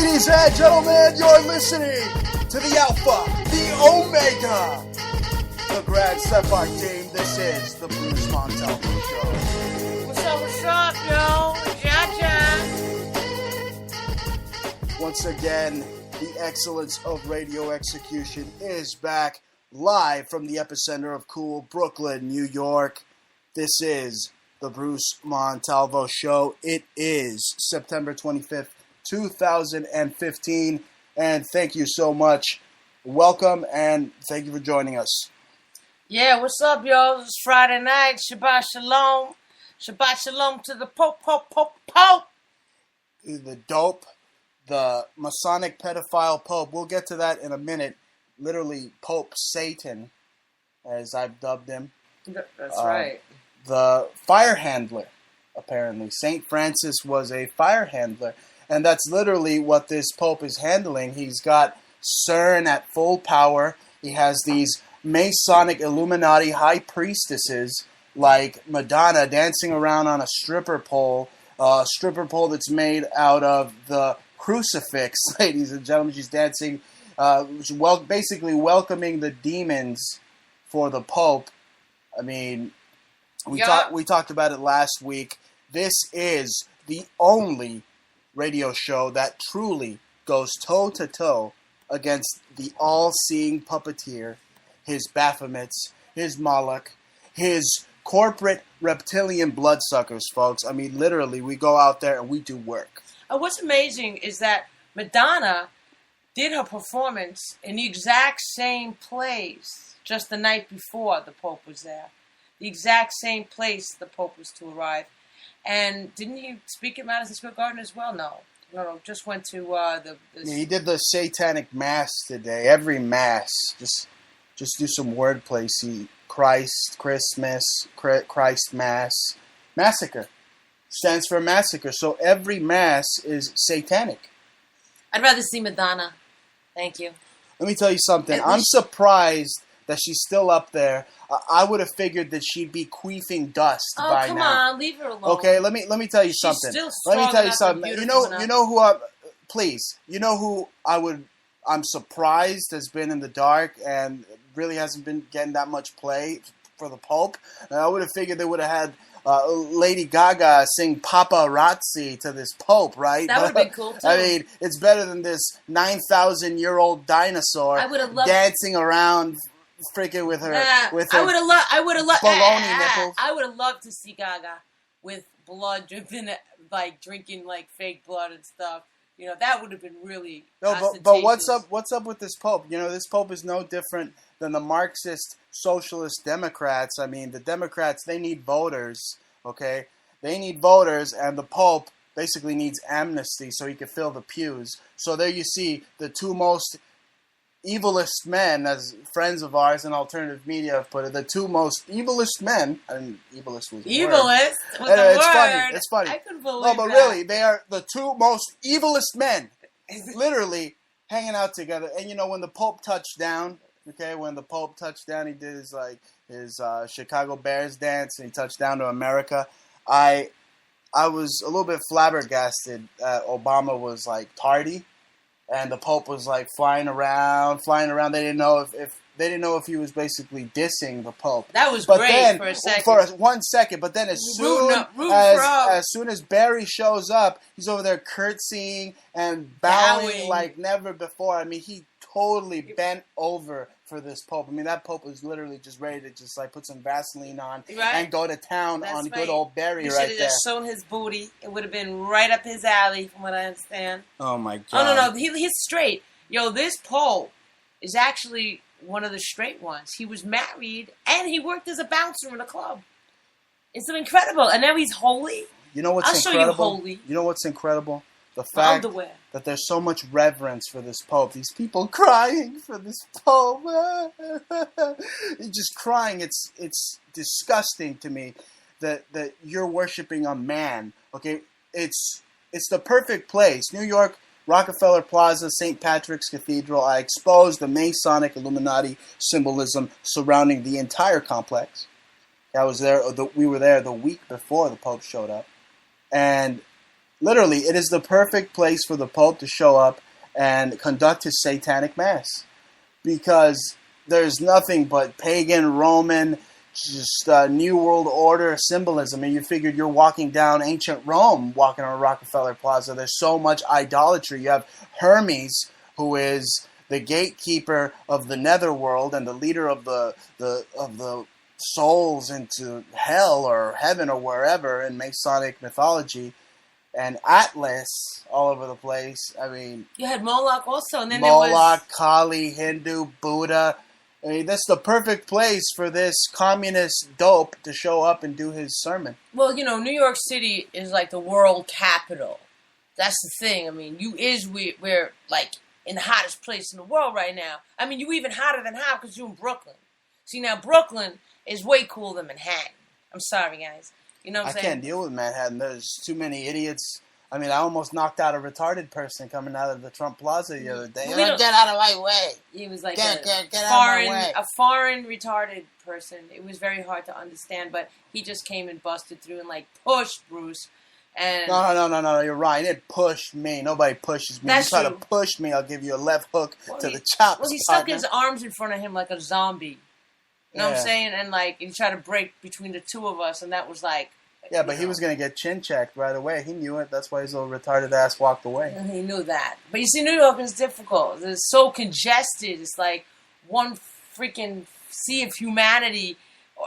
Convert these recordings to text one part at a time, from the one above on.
Ladies and gentlemen, you're listening to the Alpha, the Omega, the Grand Stefan team. This is the Bruce Montalvo Show. What's up, yo? Ja. Once again, the excellence of radio execution is back live from the epicenter of cool Brooklyn, New York. This is the Bruce Montalvo Show. It is September 25th, 2015, and thank you so much. Welcome, and thank you for joining us. Yeah, what's up, yo? It's Friday night. Shabbat shalom. Shabbat shalom to the Pope. The dope, the Masonic pedophile Pope. We'll get to that in a minute. Literally, Pope Satan, as I've dubbed him. That's right. The fire handler, apparently. St. Francis was a fire handler. And that's literally what this Pope is handling. He's got CERN at full power. He has these Masonic Illuminati high priestesses like Madonna dancing around on a stripper pole that's made out of the crucifix, ladies and gentlemen. She's dancing, basically welcoming the demons for the Pope. I mean, we talked about it last week. This is the only radio show that truly goes toe-to-toe against the all-seeing puppeteer, his Baphomets, his Moloch, his corporate reptilian bloodsuckers, folks. I mean, literally, we go out there and we do work. What's amazing is that Madonna did her performance in the exact same place just the night before the Pope was there. The exact same place the Pope was to arrive. And didn't he speak at Madison Square Garden as well? No, just went to He did the Satanic Mass today. Every Mass, just do some wordplay. See, Christ, Christmas, Christ Mass, Massacre. Stands for massacre. So every Mass is satanic. I'd rather see Madonna. Thank you. Let me tell you something. I'm surprised that she's still up there. I would have figured that she'd be queefing dust by now. Oh, come on, leave her alone. Okay, let me tell you something. Still let me tell you something. You know who I'm surprised has been in the dark and really hasn't been getting that much play for the Pope. And I would have figured they would have had Lady Gaga sing Paparazzi to this Pope, right? That would have been cool, too. I mean, it's better than this 9,000-year-old dinosaur dancing around freaking with her I would have loved baloney nipples. I would have loved to see Gaga with blood dripping, like drinking like fake blood and stuff. You know, that would have been really but what's up with this Pope? You know, this Pope is no different than the Marxist socialist Democrats. I mean, the Democrats, they need voters, okay? They need voters, and the Pope basically needs amnesty so he can fill the pews. So there you see the two most evilest men, as friends of ours in alternative media have put it, the two most evilest men, and evilest was the word. Anyway, it's funny. I couldn't believe No, but that. really, they are the two most evilest men, literally hanging out together. And you know, when the Pope touched down, he did his Chicago Bears dance, and he touched down to America. I was a little bit flabbergasted that Obama was like tardy. And the Pope was like flying around. They didn't know if he was basically dissing the Pope. That was great for a second. For 1 second, but then as soon as Barry shows up, he's over there curtsying and bowing like never before. I mean, he totally bent over for this Pope. I mean, that Pope was literally just ready to just like put some Vaseline on and go to town on good old Barry right there. He should have just shown his booty. It would have been right up his alley, from what I understand. Oh my God! Oh no, he's straight. Yo, this Pope is actually one of the straight ones. He was married and he worked as a bouncer in a club. It's incredible, and now he's holy. You know what's incredible? I'll show you holy. You know what's incredible? The fact that there's so much reverence for this Pope. These people crying for this Pope. Just crying. It's disgusting to me that you're worshiping a man. Okay, it's the perfect place. New York, Rockefeller Plaza, St. Patrick's Cathedral. I exposed the Masonic Illuminati symbolism surrounding the entire complex. I was there. We were there the week before the Pope showed up, and Literally, it is the perfect place for the Pope to show up and conduct his satanic mass, because there's nothing but pagan, Roman, just New World Order symbolism. And you figured you're walking down ancient Rome, walking on Rockefeller Plaza. There's so much idolatry. You have Hermes, who is the gatekeeper of the netherworld and the leader of the souls into hell or heaven or wherever in Masonic mythology. And Atlas all over the place. I mean, you had Moloch also, and then Moloch, there was Kali, Hindu, Buddha. I mean, that's the perfect place for this communist dope to show up and do his sermon. Well, you know, New York City is like the world capital. That's the thing. I mean, we're like in the hottest place in the world right now. I mean, you even hotter than hot because you're in Brooklyn. See, now Brooklyn is way cooler than Manhattan. I'm sorry, guys. You know what I'm saying? I can't deal with Manhattan. There's too many idiots. I mean, I almost knocked out a retarded person coming out of the Trump Plaza the other day. Get out of my way. He was like get out of my way. A foreign retarded person. It was very hard to understand, but he just came and busted through and like pushed Bruce. And No, you're right. He didn't push me. Nobody pushes me. That's you try true. to push me, I'll give you a left hook to the chops. Well, he stuck his arms in front of him like a zombie. You know what I'm saying? And like he tried to break between the two of us, and that was like. Yeah, but he was going to get chin checked right away. He knew it. That's why his little retarded ass walked away. He knew that. But you see, New York is difficult. It's so congested. It's like one freaking sea of humanity.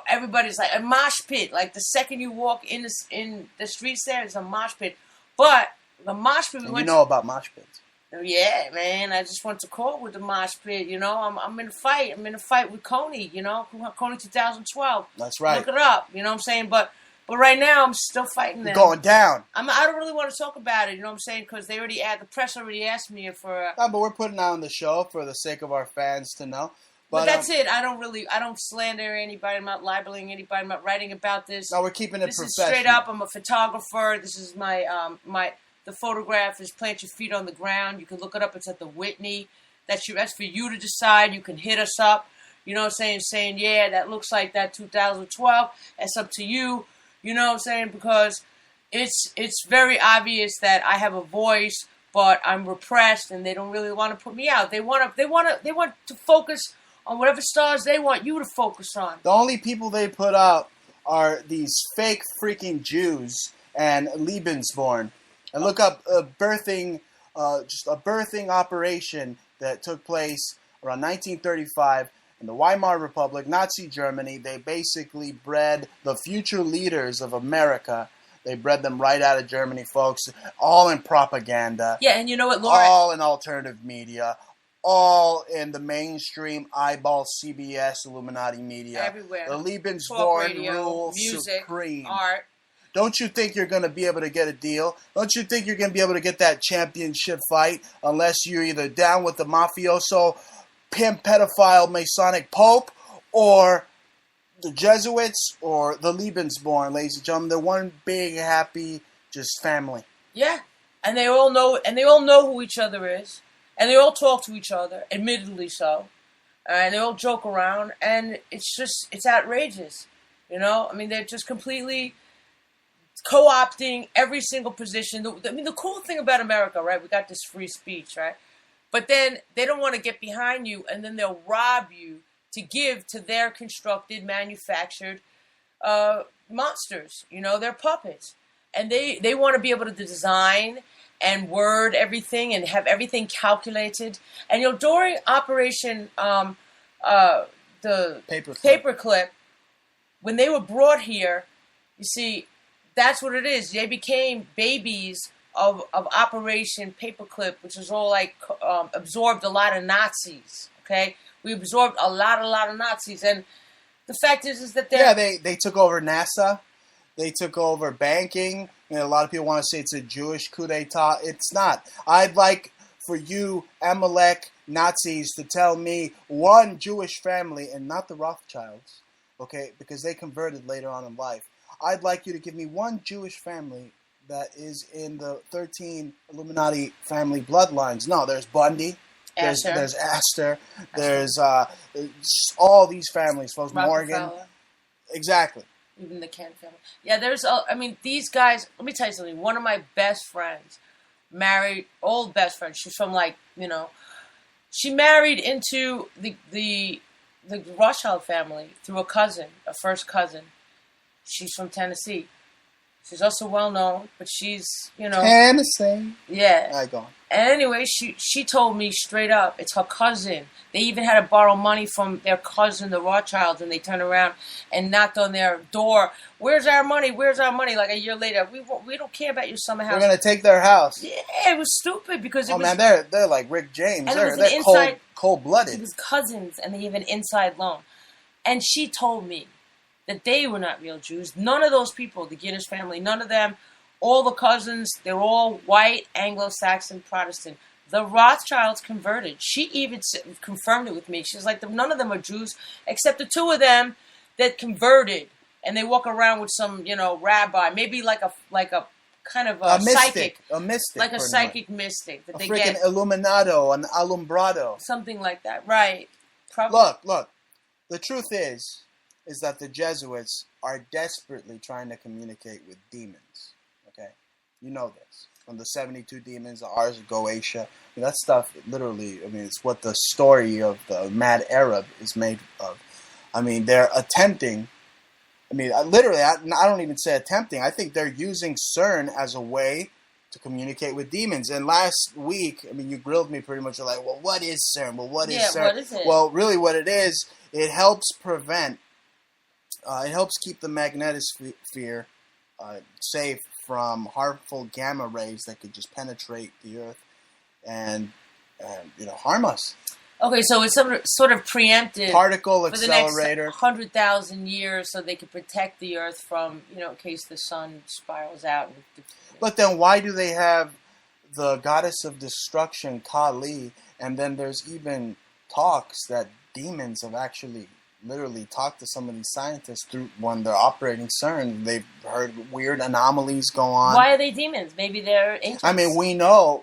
Everybody's like a mosh pit. Like the second you walk in the streets there, it's a mosh pit. But the mosh pit... You know about mosh pits. Yeah, man. I just went to court with the mosh pit. You know, I'm in a fight. I'm in a fight with Coney, you know. Coney 2012. That's right. Look it up. You know what I'm saying? But right now, I'm still fighting them. Going down. I don't really want to talk about it, you know what I'm saying? Because the press already asked me for... No, but we're putting out on the show for the sake of our fans to know. But that's it. I don't slander anybody. I'm not libeling anybody. I'm not writing about this. No, we're keeping it professional. This is straight up. I'm a photographer. This is the photograph is Plant Your Feet on the Ground. You can look it up. It's at the Whitney. That's for you to decide. You can hit us up. You know what I'm saying? Yeah, that looks like that 2012. That's up to you. You know what I'm saying? Because it's very obvious that I have a voice, but I'm repressed, and they don't really want to put me out. They want to focus on whatever stars they want you to focus on. The only people they put out are these fake freaking Jews and Lebensborn. And look up just a birthing operation that took place around 1935. In the Weimar Republic, Nazi Germany, they basically bred the future leaders of America. They bred them right out of Germany, folks. All in propaganda. Yeah, and you know what, Laura? All in alternative media. All in the mainstream eyeball CBS Illuminati media. Everywhere. The Lebensborn rule music, supreme. Art. Don't you think you're going to be able to get a deal? Don't you think you're going to be able to get that championship fight unless you're either down with the mafioso, pimp, pedophile, Masonic Pope, or the Jesuits, or the Lebensborn, ladies and gentlemen? They're one big, happy, just family. Yeah, and they all know who each other is, and they all talk to each other, admittedly so, and they all joke around, and it's outrageous, you know? I mean, they're just completely co-opting every single position. The cool thing about America, right? We got this free speech, right? But then they don't want to get behind you, and then they'll rob you to give to their constructed, manufactured monsters. You know, they're puppets. And they want to be able to design and word everything and have everything calculated. And, you know, during Operation the Paperclip, when they were brought here, you see, that's what it is. They became babies of Operation Paperclip, which is all like absorbed a lot of Nazis. Okay, we absorbed a lot of Nazis, and the fact is that they took over NASA, they took over banking. You know, a lot of people want to say it's a Jewish coup d'état. It's not. I'd like for you, Amalek Nazis, to tell me one Jewish family, and not the Rothschilds, okay, because they converted later on in life. I'd like you to give me one Jewish family that is in the 13 Illuminati family bloodlines. No, there's Bundy, there's Astor, there's all these families, folks. Morgan. Rockefeller. Exactly. Even the Kent family. Yeah, I mean, these guys, let me tell you something. One of my best friends married, old best friend. She's from she married into the Rothschild family through a first cousin. She's from Tennessee. She's also well known, but she's, Tennessee. Yeah. I go. And anyway, she told me straight up, it's her cousin. They even had to borrow money from their cousin, the Rothschilds, and they turned around and knocked on their door. Where's our money? Where's our money? Like a year later, we don't care about your summer house. We're gonna take their house. Yeah, it was stupid because man, they're like Rick James. And they're cold-blooded. It was cousins, and they have an inside loan. And she told me that they were not real Jews. None of those people, the Guinness family, none of them, all the cousins, they're all white, Anglo-Saxon, Protestant. The Rothschilds converted. She even confirmed it with me. She's like, none of them are Jews, except the two of them that converted. And they walk around with some, rabbi, maybe like a kind of a mystic, psychic. Like a psychic mystic. That a they freaking get. Illuminato, an alumbrado. Something like that, right. Probably. Look. The truth is that the Jesuits are desperately trying to communicate with demons. Okay? You know this. From the 72 demons, the Ars of Goetia. That stuff, literally, it's what the story of the Mad Arab is made of. They're attempting, literally, I don't even say attempting. I think they're using CERN as a way to communicate with demons. And last week, you grilled me pretty much. You're like, well, what is CERN? Well, what is CERN? What is it? Well, really what it is, it helps prevent, it helps keep the magnetosphere safe from harmful gamma rays that could just penetrate the Earth and harm us. Okay, so it's sort of preemptive particle accelerator for the next 100,000 years, so they could protect the Earth from, in case the sun spirals out. But then, why do they have the goddess of destruction, Kali, and then there's even talks that demons have actually literally talked to some of these scientists through when they're operating CERN. They've heard weird anomalies go on. Why are they demons? Maybe they're angels. We know,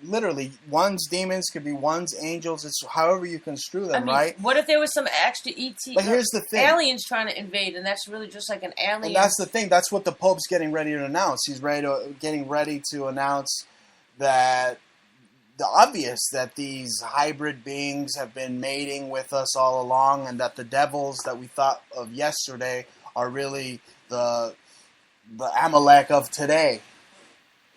literally, one's demons could be one's angels. It's however you construe them, right? What if there was some extra ET? But here's the thing. Aliens trying to invade, and that's really just like an alien. And that's the thing. That's what the Pope's getting ready to announce. He's getting ready to announce that the obvious that these hybrid beings have been mating with us all along, and that the devils that we thought of yesterday are really the Amalek of today.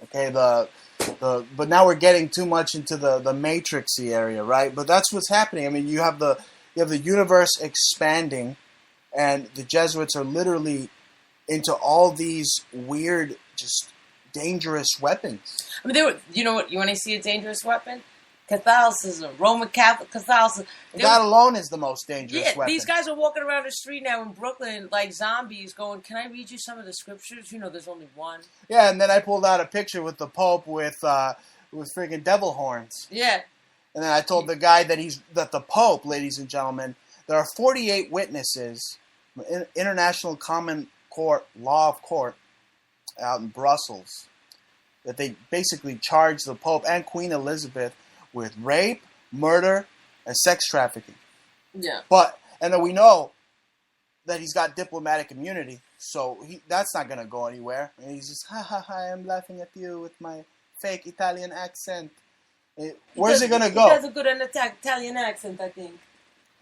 Okay, but now we're getting too much into the matrixy area, right? But that's what's happening. You have the universe expanding, and the Jesuits are literally into all these weird, just dangerous weapons. They were, you want to see a dangerous weapon? Catholicism, Roman Catholic Catholicism. That alone is the most dangerous weapon. These guys are walking around the street now in Brooklyn like zombies going, can I read you some of the scriptures? There's only one. Yeah, and then I pulled out a picture with the Pope with freaking devil horns. Yeah. And then I told the guy that the Pope, ladies and gentlemen, there are 48 witnesses, International Common Court, Law of Court, out in Brussels, that they basically charged the Pope and Queen Elizabeth with rape, murder, and sex trafficking. Yeah. And then we know that he's got diplomatic immunity, so that's not going to go anywhere. And he's just, I'm laughing at you with my fake Italian accent. Where's it going to go? He has a good Italian accent, I think.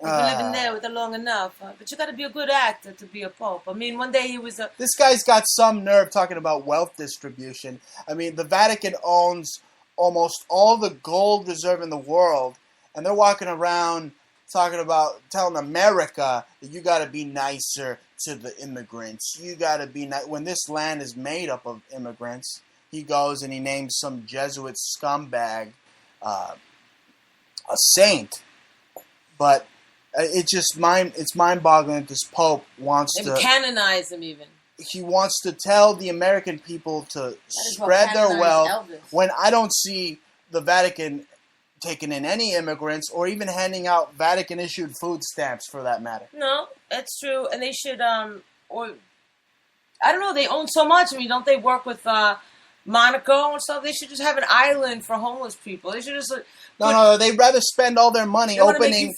You've been living there with it long enough. But you got to be a good actor to be a pope. One day he was a... This guy's got some nerve talking about wealth distribution. The Vatican owns almost all the gold reserve in the world, and they're walking around telling America that you got to be nicer to the immigrants. You got to be nice. When this land is made up of immigrants, he goes and he names some Jesuit scumbag a saint. But it's mind-boggling that this Pope wants to canonize him even. He wants to tell the American people to spread their wealth when I don't see the Vatican taking in any immigrants or even handing out Vatican-issued food stamps for that matter. No, that's true. And they should, or I don't know, they own so much. Don't they work with Monaco and stuff? They should just have an island for homeless people. They should just... No, they'd rather spend all their money opening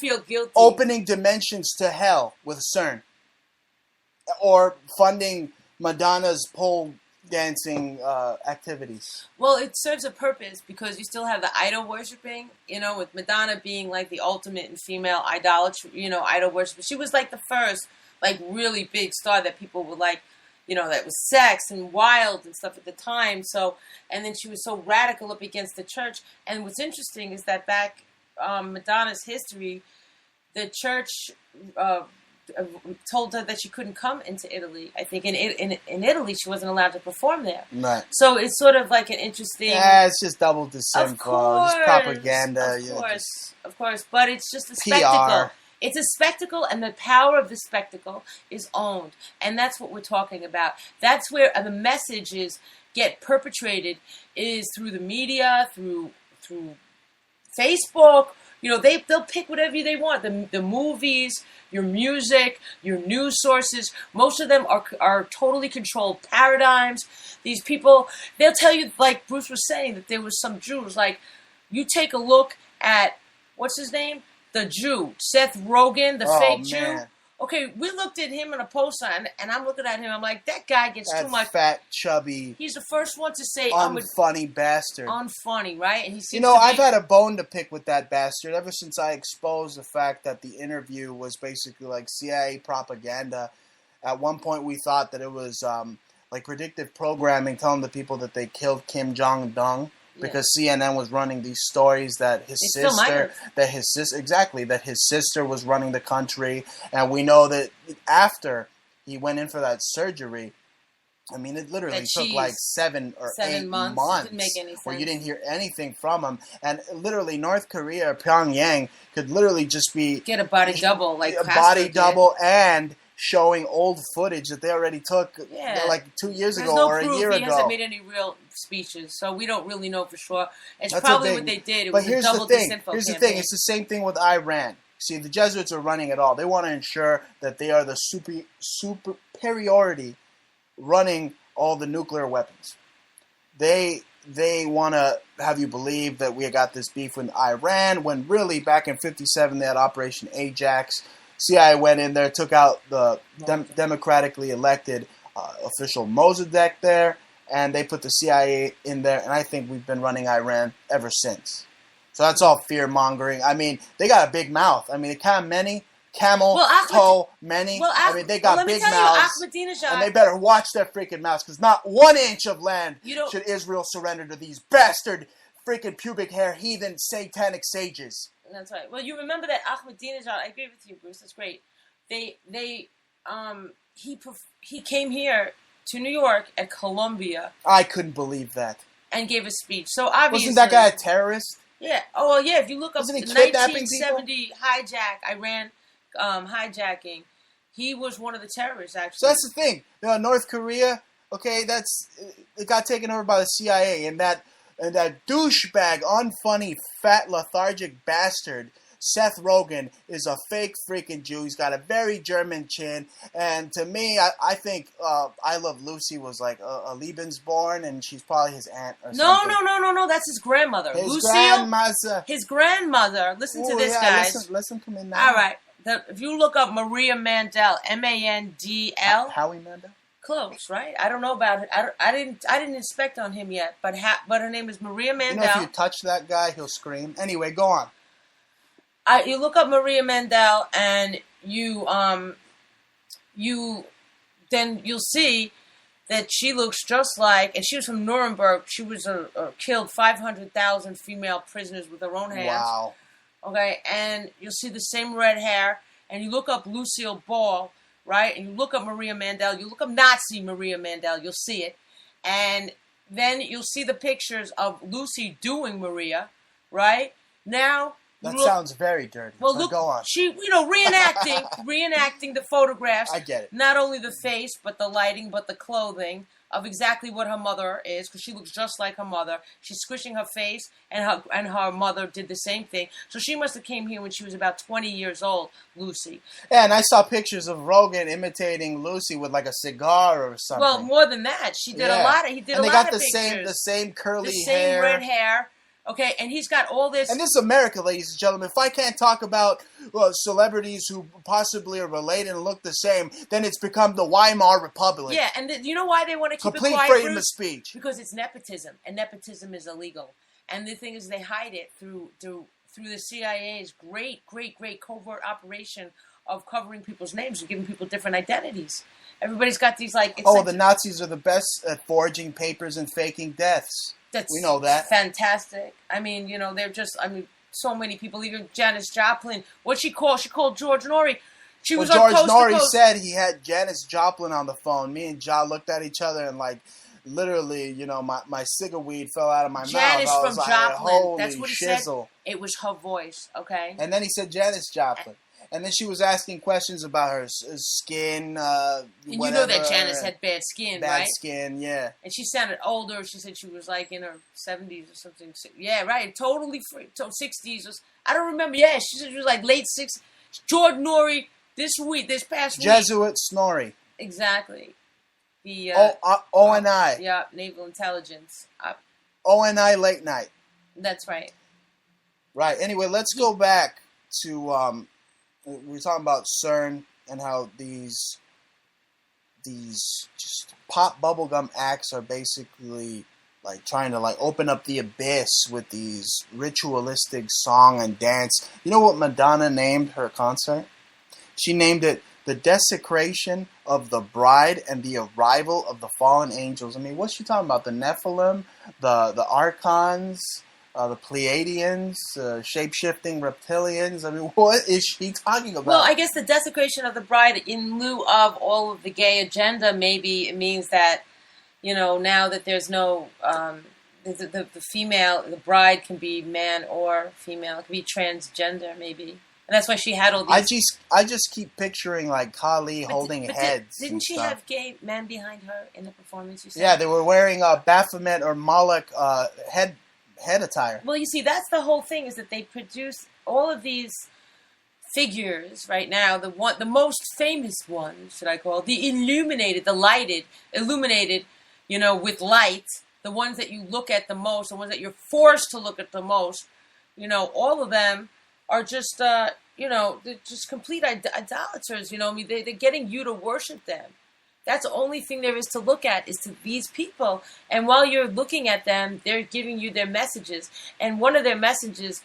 dimensions to hell with CERN. or funding Madonna's pole dancing activities. Well, it serves a purpose because you still have the idol worshiping, with Madonna being like the ultimate in female idolatry, idol worship. She was like the first, like really big star that people would like, that was sex and wild and stuff at the time. So, and then she was so radical up against the church. And what's interesting is that back Madonna's history, the church told her that she couldn't come into Italy. I think in Italy she wasn't allowed to perform there. Right. So it's sort of like an interesting. Yeah, it's just double disinfo, just propaganda. Of course, but it's just a spectacle. It's a spectacle, and the power of the spectacle is owned, and that's what we're talking about. That's where the messages get perpetrated is through the media, through Facebook. They'll pick whatever they want. The movies, your music, your news sources. Most of them are totally controlled paradigms. These people, they'll tell you, like Bruce was saying, that there was some Jews. Like, you take a look at, what's his name? The Jew, Seth Rogen, the fake Jew. Okay, we looked at him in a post and I'm looking at him. I'm like, that guy gets too much. Fat, chubby. He's the first one to say unfunny bastard. Unfunny, right? And he seems I've had a bone to pick with that bastard ever since I exposed the fact that the interview was basically like CIA propaganda. At one point, we thought that it was like predictive programming, telling the people that they killed Kim Jong-un. Because CNN was running these stories that his sister was running the country, and we know that after he went in for that surgery, I mean, it literally took like 7 or 8 months. It didn't make any sense. Where you didn't hear anything from him, and literally North Korea, Pyongyang, could literally just get a body double, like a body double, and showing old footage that they already took like 2 years ago or a year ago. He hasn't made any real speeches, so we don't really know for sure. It's probably what they did. It was a double disinfo Here's the campaign. thing. It's the same thing with Iran. See, the Jesuits are running it all. They want to ensure that they are the superiority running all the nuclear weapons. They want to have you believe that we got this beef with Iran, when really back in 1957 they had Operation Ajax. CIA went in there, took out the democratically elected official Mossadegh there, and they put the CIA in there, and I think we've been running Iran ever since. So that's all fear-mongering. I mean, they got a big mouth. I mean, many, they got big mouths, and they better watch their freaking mouths, because not 1 inch of land should Israel surrender to these bastard freaking pubic hair heathen satanic sages. That's right. Well, you remember that Ahmadinejad. I agree with you, Bruce. That's great. He came here to New York at Columbia. I couldn't believe that. And gave a speech. So obviously, wasn't that guy a terrorist? Yeah. Oh, well, yeah. If you look up the 1970 Iran hijacking, he was one of the terrorists. Actually. So that's the thing. North Korea. Okay, it got taken over by the CIA, and that douchebag, unfunny, fat, lethargic bastard, Seth Rogen, is a fake freaking Jew. He's got a very German chin. And to me, I think I Love Lucy was like a Lebensborn, and she's probably his aunt or something. No. That's his grandmother. His grandmother. Listen to this, guys. Listen to me now. All right. If you look up Maria Mandel, Mandl. Howie Mandel? Close, right? I don't know about it. I didn't inspect on him yet, but her name is Maria Mandel. If you touch that guy, he'll scream. Anyway, go on. You look up Maria Mandel, and you'll see that she looks just like, and she was from Nuremberg. She was killed 500,000 female prisoners with her own hands. Wow. Okay, and you'll see the same red hair, and you look up Lucille Ball. Right? And you look up Maria Mandel, you look up Nazi Maria Mandel, you'll see it. And then you'll see the pictures of Lucy doing Maria, right? Now... That sounds very dirty. Well, look, go on. She, reenacting the photographs. I get it. Not only the face, but the lighting, but the clothing of exactly what her mother is, because she looks just like her mother. She's squishing her face, and her mother did the same thing. So she must have came here when she was about 20 years old, Lucy. Yeah, and I saw pictures of Rogen imitating Lucy with like a cigar or something. Well, more than that, she did a lot of. He did a lot of pictures. And they got the same curly hair, the same red hair. Okay, and he's got all this. And this is America, ladies and gentlemen. If I can't talk about celebrities who possibly are related and look the same, then it's become the Weimar Republic. Yeah, and you know why they want to keep complete it quiet? Freedom of speech. Because it's nepotism, and nepotism is illegal. And the thing is, they hide it through the CIA's great covert operation of covering people's names and giving people different identities. Everybody's got these like. The Nazis are the best at forging papers and faking deaths. We know that. Fantastic. I mean, they're just. I mean, so many people. Even Janis Joplin. What'd she call? She called George Norrie. She was on Coast to George Norrie Coast. said he had Janis Joplin on the phone. Me and Ja looked at each other and like. Literally, my cigar weed fell out of my Janis mouth. I from was like, Joplin. holy That's what he shizzle. said. It was her voice, okay? And then he said Janis Joplin. And then she was asking questions about her skin, and you know that Janis had bad skin, right? Bad skin, yeah. And she sounded older. She said she was like in her 70s or something. Yeah, right. Totally free. 60s. I don't remember. Yeah, she said she was like late 60s. George Norrie this past week. Jesuit Snorri. Exactly. The ONI. Yeah, Naval Intelligence. ONI late night. That's right. Right. Anyway, let's go back to we were talking about CERN and how these just pop bubblegum acts are basically like trying to like open up the abyss with these ritualistic song and dance. You know what Madonna named her concert? She named it The Desecration of the Bride and the Arrival of the Fallen Angels. I mean, what's she talking about? The Nephilim, the Archons, the Pleiadians, shape-shifting reptilians. I mean, what is she talking about? Well, I guess the desecration of the bride in lieu of all of the gay agenda, maybe it means that, now that there's no, the female, the bride can be man or female, it can be transgender, maybe. And that's why she had all these. I just keep picturing like Kali holding heads. Didn't she have gay men behind her in the performance? You said? Yeah, they were wearing Baphomet or Moloch head attire. Well, you see, that's the whole thing, is that they produce all of these figures right now. The most famous one, should I call it, the illuminated, with light. The ones that you look at the most, the ones that you're forced to look at the most. All of them are just, they're just complete idolaters. I mean, they're getting you to worship them. That's the only thing there is to look at, is to these people. And while you're looking at them, they're giving you their messages. And one of their messages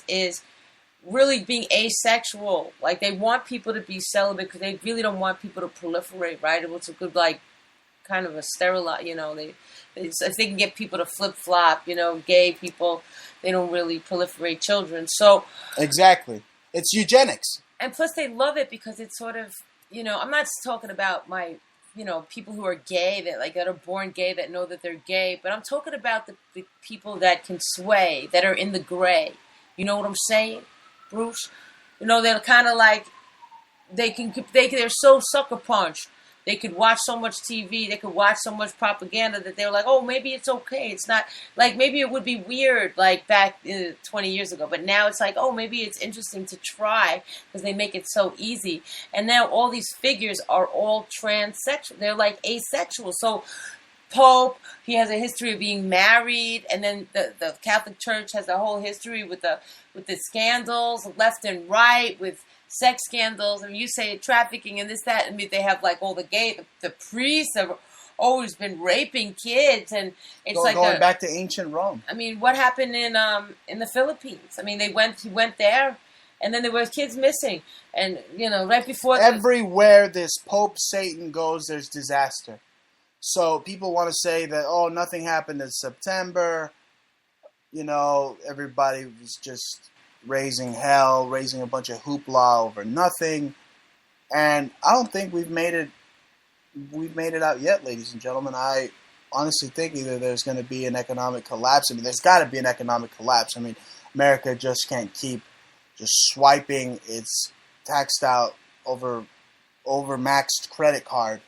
is really being asexual. Like, they want people to be celibate because they really don't want people to proliferate, right? It was a good, like, kind of a sterile, if they can get people to flip-flop, gay people, they don't really proliferate children. So exactly. It's eugenics. And plus they love it because it's sort of, I'm not talking about my, people who are gay, that are born gay, that know that they're gay, but I'm talking about the people that can sway, that are in the gray. You know what I'm saying, Bruce? They're kind of like, they're so sucker punched. They could watch so much TV, they could watch so much propaganda that they're like, oh, maybe it's okay. It's not, like, maybe it would be weird, like, back 20 years ago. But now it's like, oh, maybe it's interesting to try because they make it so easy. And now all these figures are all transsexual. They're, like, asexual. So Pope, he has a history of being married. And then the Catholic Church has a whole history with the scandals left and right, with sex scandals. I mean, you say trafficking and this, that. I mean, they have like all the the priests have always been raping kids, and it's going back to ancient Rome. I mean, what happened in the Philippines? I mean, he went there, and then there were kids missing, and right before everywhere this Pope Satan goes, there's disaster. So people want to say that nothing happened in September. Everybody was just raising hell, raising a bunch of hoopla over nothing. And I don't think we've made it out yet, ladies and gentlemen. I honestly think either there's going to be an economic collapse. I mean, there's got to be an economic collapse. I mean, America just can't keep just swiping its taxed out overmaxed credit card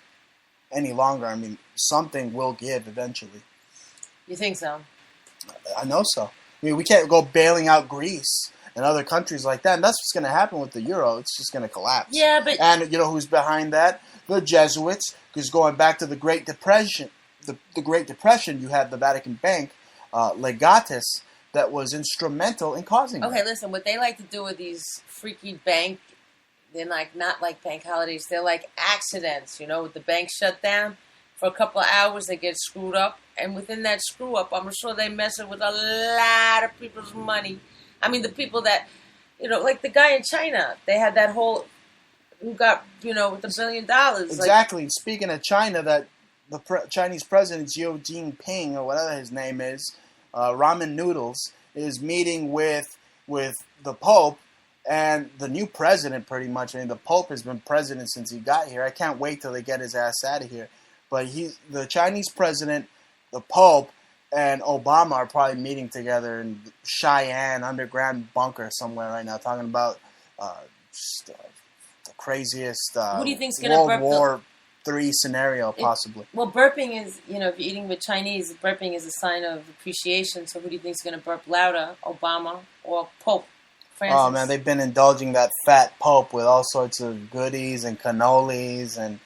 any longer. I mean, something will give eventually. You think so? I know so. I mean, we can't go bailing out Greece and other countries like that. And that's what's going to happen with the euro. It's just going to collapse. Yeah, but... And you know who's behind that? The Jesuits. Because going back to the Great Depression, the Great Depression, you had the Vatican Bank, Legatus, that was instrumental in causing Okay, that. listen, what they like to do with these freaky bank, they're like not like bank holidays, they're like accidents, with the bank shut down for a couple of hours, they get screwed up, and within that screw up, I'm sure they mess it with a lot of people's money. I mean, the people that, like the guy in China, they had that whole, who got, with $1 billion. Exactly. Like, speaking of China, that the Chinese president, Xi Jinping, or whatever his name is, Ramen Noodles, is meeting with the Pope and the new president, pretty much. I mean, the Pope has been president since he got here. I can't wait till they get his ass out of here. But the Chinese president, the Pope, and Obama are probably meeting together in Cheyenne underground bunker somewhere right now, talking about the craziest who do you think's gonna World burp War III scenario, possibly. Well, burping is, if you're eating with Chinese, burping is a sign of appreciation. So who do you think's going to burp louder, Obama or Pope Francis? Oh, man, they've been indulging that fat Pope with all sorts of goodies and cannolis, and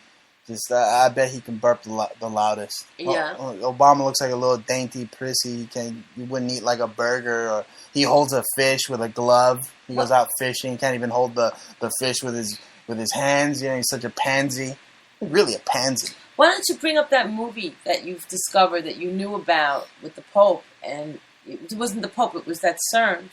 just, I bet he can burp the loudest. Yeah. Obama looks like a little dainty prissy. You wouldn't eat like a burger, or he holds a fish with a glove. He goes out fishing. He can't even hold the fish with his hands. He's such a pansy. Really a pansy. Why don't you bring up that movie that you've discovered that you knew about with the Pope? And it wasn't the Pope, it was that CERN.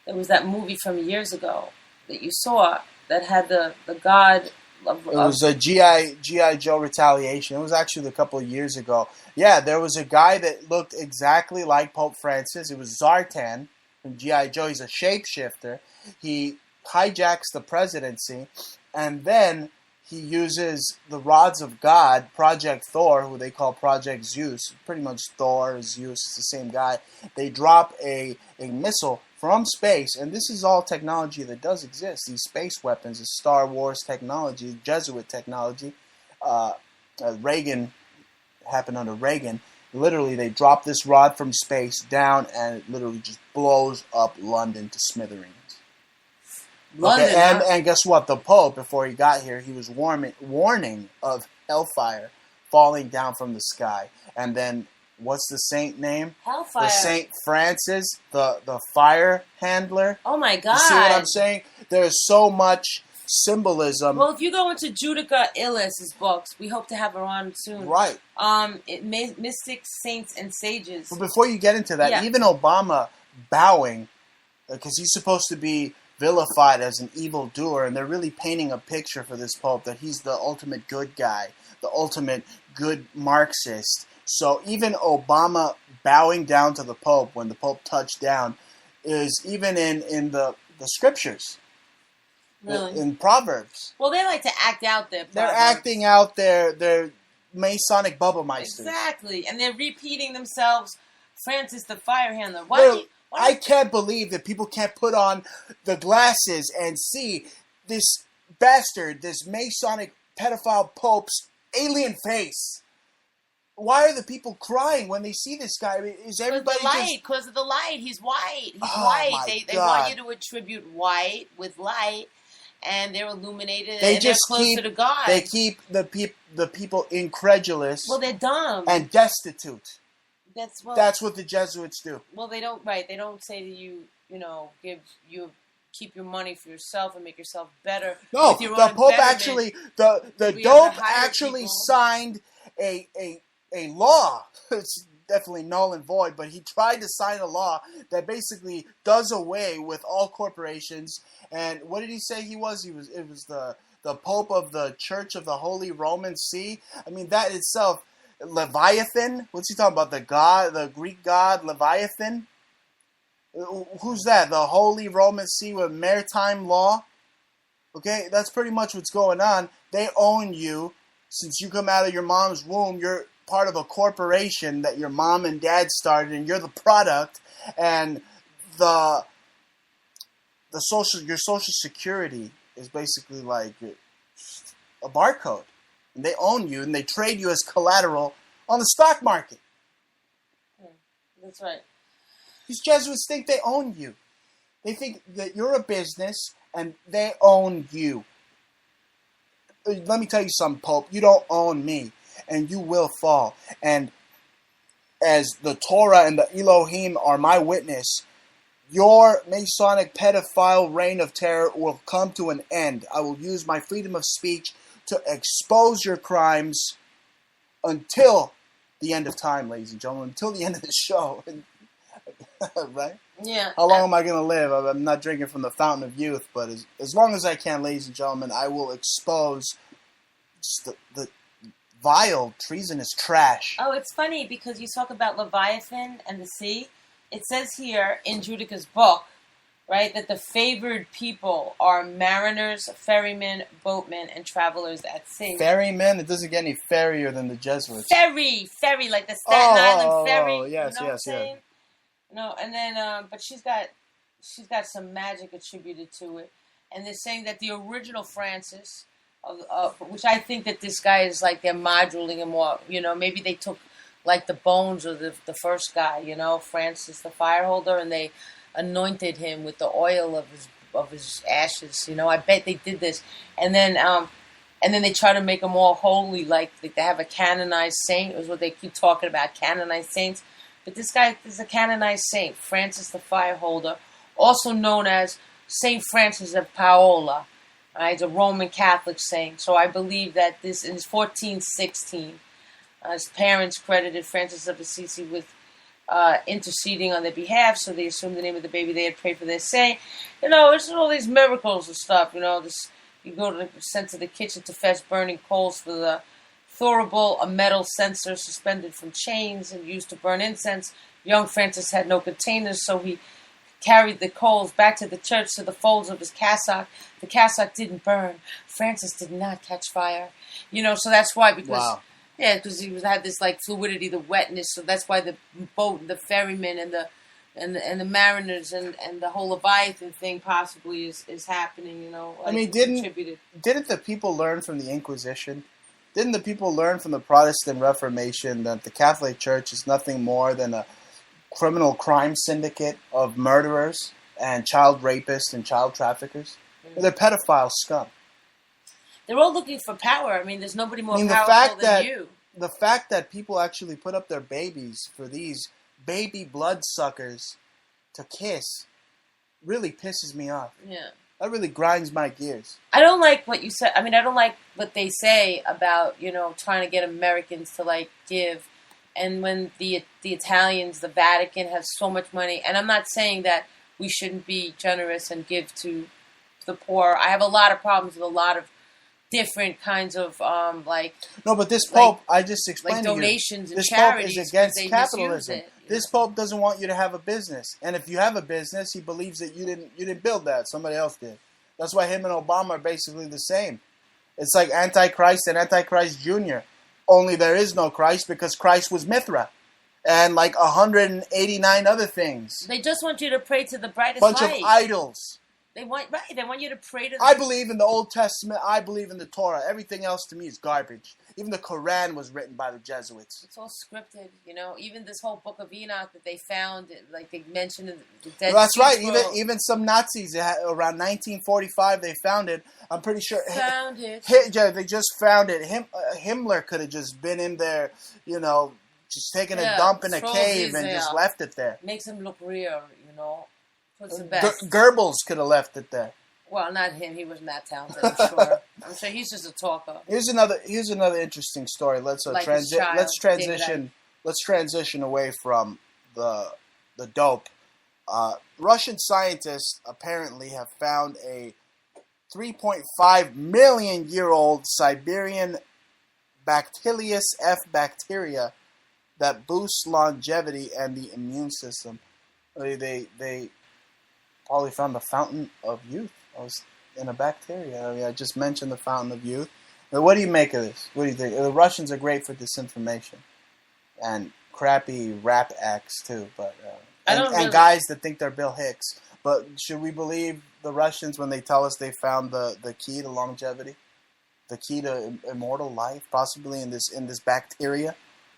There was that movie from years ago that you saw that had the God of... It was a G.I. Joe Retaliation. It was actually a couple of years ago. Yeah, there was a guy that looked exactly like Pope Francis. It was Zartan from G.I. Joe. He's a shapeshifter. He hijacks the presidency, and then he uses the rods of God, Project Thor, who they call Project Zeus. Pretty much Thor, Zeus, it's the same guy. They drop a missile from space, and this is all technology that does exist. These space weapons is Star Wars technology, Jesuit technology. Reagan, happened under Reagan. Literally, they drop this rod from space down, and it literally just blows up London to smithereens. London, okay, and guess what? The Pope, before he got here, he was warning of hellfire falling down from the sky. And then, what's the saint name? Hellfire. The Saint Francis, the fire handler. Oh my God! You see what I'm saying? There's so much symbolism. Well, if you go into Judica Illis's books, we hope to have her on soon. Right. Mystics, Saints, and Sages. But before you get into that, even Obama bowing, because he's supposed to be vilified as an evildoer, and they're really painting a picture for this Pope that he's the ultimate good guy, the ultimate good Marxist. So even Obama bowing down to the Pope when the Pope touched down is even in the scriptures, really? In Proverbs. Well, they like to act out their Proverbs. They're acting out their Masonic bubble meisters. Exactly, and they're repeating themselves. Francis the fire handler. I can't believe that people can't put on the glasses and see this bastard, this Masonic pedophile Pope's alien face. Why are the people crying when they see this guy? Is everybody because of the light? He's white. He's Oh, white. They want you God. to attribute white with light, and they're illuminated. They and just they're closer to God. They keep the people incredulous. Well, they're dumb. And destitute. That's what the Jesuits do. Well, they don't. Right? They don't say to you, keep your money for yourself and make yourself better. No, the Pope actually, the dope actually signed a law. It's definitely null and void, but he tried to sign a law that basically does away with all corporations. And what did he say he was? It was the Pope of the Church of the Holy Roman See. I mean, that itself. Leviathan? What's he talking about? The Greek god Leviathan? Who's that? The Holy Roman See with maritime law? Okay, that's pretty much what's going on. They own you. Since you come out of your mom's womb, you're part of a corporation that your mom and dad started, and you're the product. And your social security is basically like a barcode. And they own you, and they trade you as collateral on the stock market. That's right. These Jesuits think they own you. They think that you're a business, and they own you. Let me tell you something, Pope. You don't own me, and you will fall. And as the Torah and the Elohim are my witness, your Masonic pedophile reign of terror will come to an end. I will use my freedom of speech to expose your crimes until the end of time, ladies and gentlemen, until the end of the show. Right? Yeah. How long am I going to live? I'm not drinking from the fountain of youth, but as long as I can, ladies and gentlemen, I will expose the vile, treasonous trash. Oh, it's funny because you talk about Leviathan and the sea. It says here in Judica's book, right, that the favored people are mariners, ferrymen, boatmen, and travelers at sea. Ferrymen? It doesn't get any ferrier than the Jesuits. Ferry, like the Staten Island ferry. Oh, yes, you know what I'm saying? No, and then, but she's got some magic attributed to it, and they're saying that the original Francis, which I think that this guy is like they're moduling him more. Maybe they took like the bones of the first guy, Francis the Fireholder, and they anointed him with the oil of his ashes. I bet they did this, and then they try to make him all holy, like they have a canonized saint. Is what they keep talking about, canonized saints. But this guy is a canonized saint, Francis the Fireholder, also known as Saint Francis of Paola. Right, he's a Roman Catholic saint. So I believe that this in 1416, his parents credited Francis of Assisi with interceding on their behalf. So they assumed the name of the baby they had prayed for their saint. It's all these miracles and stuff. You go sent to the kitchen to fetch burning coals for the thurible, a metal censer suspended from chains and used to burn incense. Young Francis had no containers, so he carried the coals back to the church to the folds of his cassock. The cassock didn't burn. Francis did not catch fire. So that's why, because wow. Yeah, because he had this like fluidity, the wetness. So that's why the boat, the ferrymen, and the mariners, and the whole Leviathan thing possibly is happening. Didn't the people learn from the Inquisition? Didn't the people learn from the Protestant Reformation that the Catholic Church is nothing more than a criminal crime syndicate of murderers and child rapists and child traffickers? Mm-hmm. They're pedophile scum. They're all looking for power. I mean, there's nobody more powerful than you. The fact that people actually put up their babies for these baby bloodsuckers to kiss really pisses me off. Yeah. That really grinds my gears. I don't like what you said. I mean, I don't like what they say about, trying to get Americans to, like, give. And when the Italians, the Vatican, has so much money. And I'm not saying that we shouldn't be generous and give to the poor. I have a lot of problems with a lot of different kinds of, No, but this Pope, I just explained like donations to you, and this charities. Pope is against they capitalism. This know? Pope doesn't want you to have a business. And if you have a business, he believes that you didn't build that. Somebody else did. That's why him and Obama are basically the same. It's like Antichrist and Antichrist Jr. Only there is no Christ because Christ was Mithra. And like 189 other things. They just want you to pray to the brightest Bunch light. of idols. They want you to pray to I believe in the Old Testament. I believe in the Torah. Everything else to me is garbage. Even the Quran was written by the Jesuits. It's all scripted, Even this whole Book of Enoch that they found, like they mentioned in the Dead That's Sea right. Scrolls. Even some Nazis around 1945 they found it. I'm pretty sure. Found it. They just found it. Himmler could have just been in there, just taking a dump in a cave and just left it there. Makes him look real, What's the best? Goebbels could have left it there. Well, not him. He wasn't that talented. I'm sure. I'm sure he's just a talker. Here's another interesting story. Let's transition. Let's transition away from the dope. Russian scientists apparently have found a 3.5 million year old Siberian Bacillus F bacteria that boosts longevity and the immune system. They probably found the fountain of youth. I was in a bacteria. I mean, I just mentioned the fountain of youth. But what do you make of this? What do you think? The Russians are great for disinformation and crappy rap acts too, but and guys that think they're Bill Hicks. But should we believe the Russians when they tell us they found the key to longevity, the key to immortal life, possibly in this bacteria?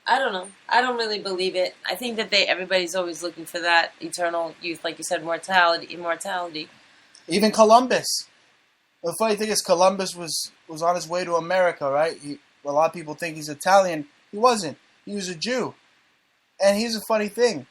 I don't know. I don't really believe it. I think that everybody's always looking for that eternal youth, like you said, immortality. Even Columbus. The funny thing is, Columbus was on his way to America, right? A lot of people think he's Italian. He wasn't. He was a Jew. And here's a funny thing.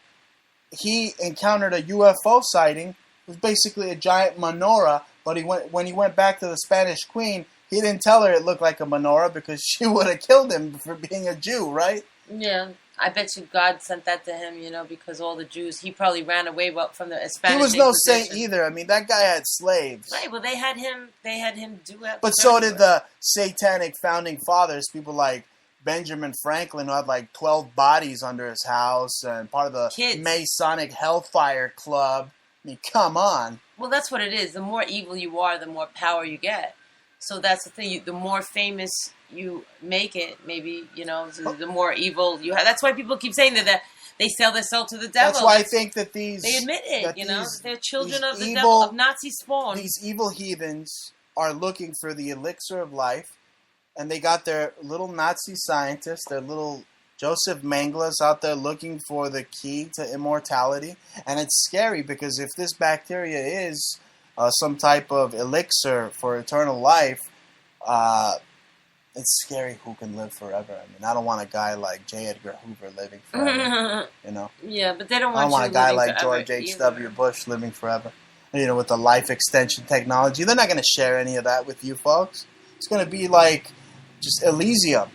he encountered a UFO sighting. It was basically a giant menorah, but when he went back to the Spanish Queen, he didn't tell her it looked like a menorah because she would have killed him for being a Jew, right? Yeah. I bet you God sent that to him, because all the Jews, he probably ran away from the Spanish He was no Inquisition. saint either. I mean, that guy had slaves. Right, well, they had him do that. But so did the satanic founding fathers, people like Benjamin Franklin, who had like 12 bodies under his house and part of the Masonic Hellfire Club. I mean, come on. Well, that's what it is. The more evil you are, the more power you get. So that's the thing. The more famous you make it, maybe, the more evil you have. That's why people keep saying that they sell their soul to the devil. That's why I think that they admit it, they're children of the devil, of Nazi spawn. These evil heathens are looking for the elixir of life, and they got their little Nazi scientists, their little Joseph Mengele's out there looking for the key to immortality. And it's scary because if this bacteria is some type of elixir for eternal life, it's scary who can live forever. I mean, I don't want a guy like J. Edgar Hoover living forever, Yeah, but they don't want I don't want a guy like George H.W. Bush living forever, with the life extension technology. They're not going to share any of that with you folks. It's going to be like just Elysium.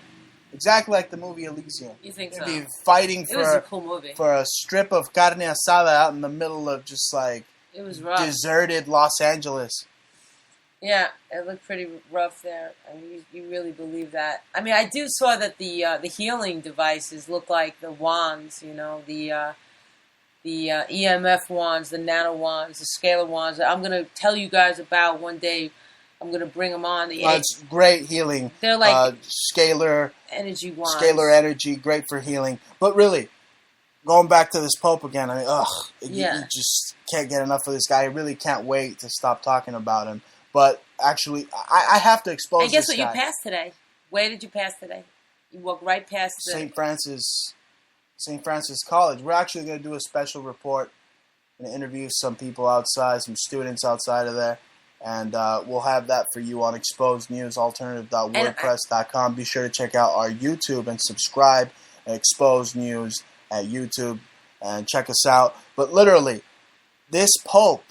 Exactly like the movie Elysium. You think so? Be fighting It was a cool movie. for a strip of carne asada out in the middle of just like it was rough. Deserted Los Angeles. Yeah, it looked pretty rough there. I mean, you really believe that? I mean, I do saw that the healing devices look like the wands. The EMF wands, the nano wands, the scalar wands. I'm gonna tell you guys about one day. I'm gonna bring them on. It's great healing. They're like scalar energy wands. Scalar energy, great for healing. But really, going back to this Pope again, I mean, you just can't get enough of this guy. I really can't wait to stop talking about him. But actually, I have to expose this guy. And guess what you passed today? Where did you pass today? You walked right past St. Francis College. We're actually going to do a special report and interview some people outside, some students outside of there. And we'll have that for you on Exposed News, alternative.wordpress.com. Be sure to check out our YouTube and subscribe at Exposed News at YouTube and check us out. But literally, this Pope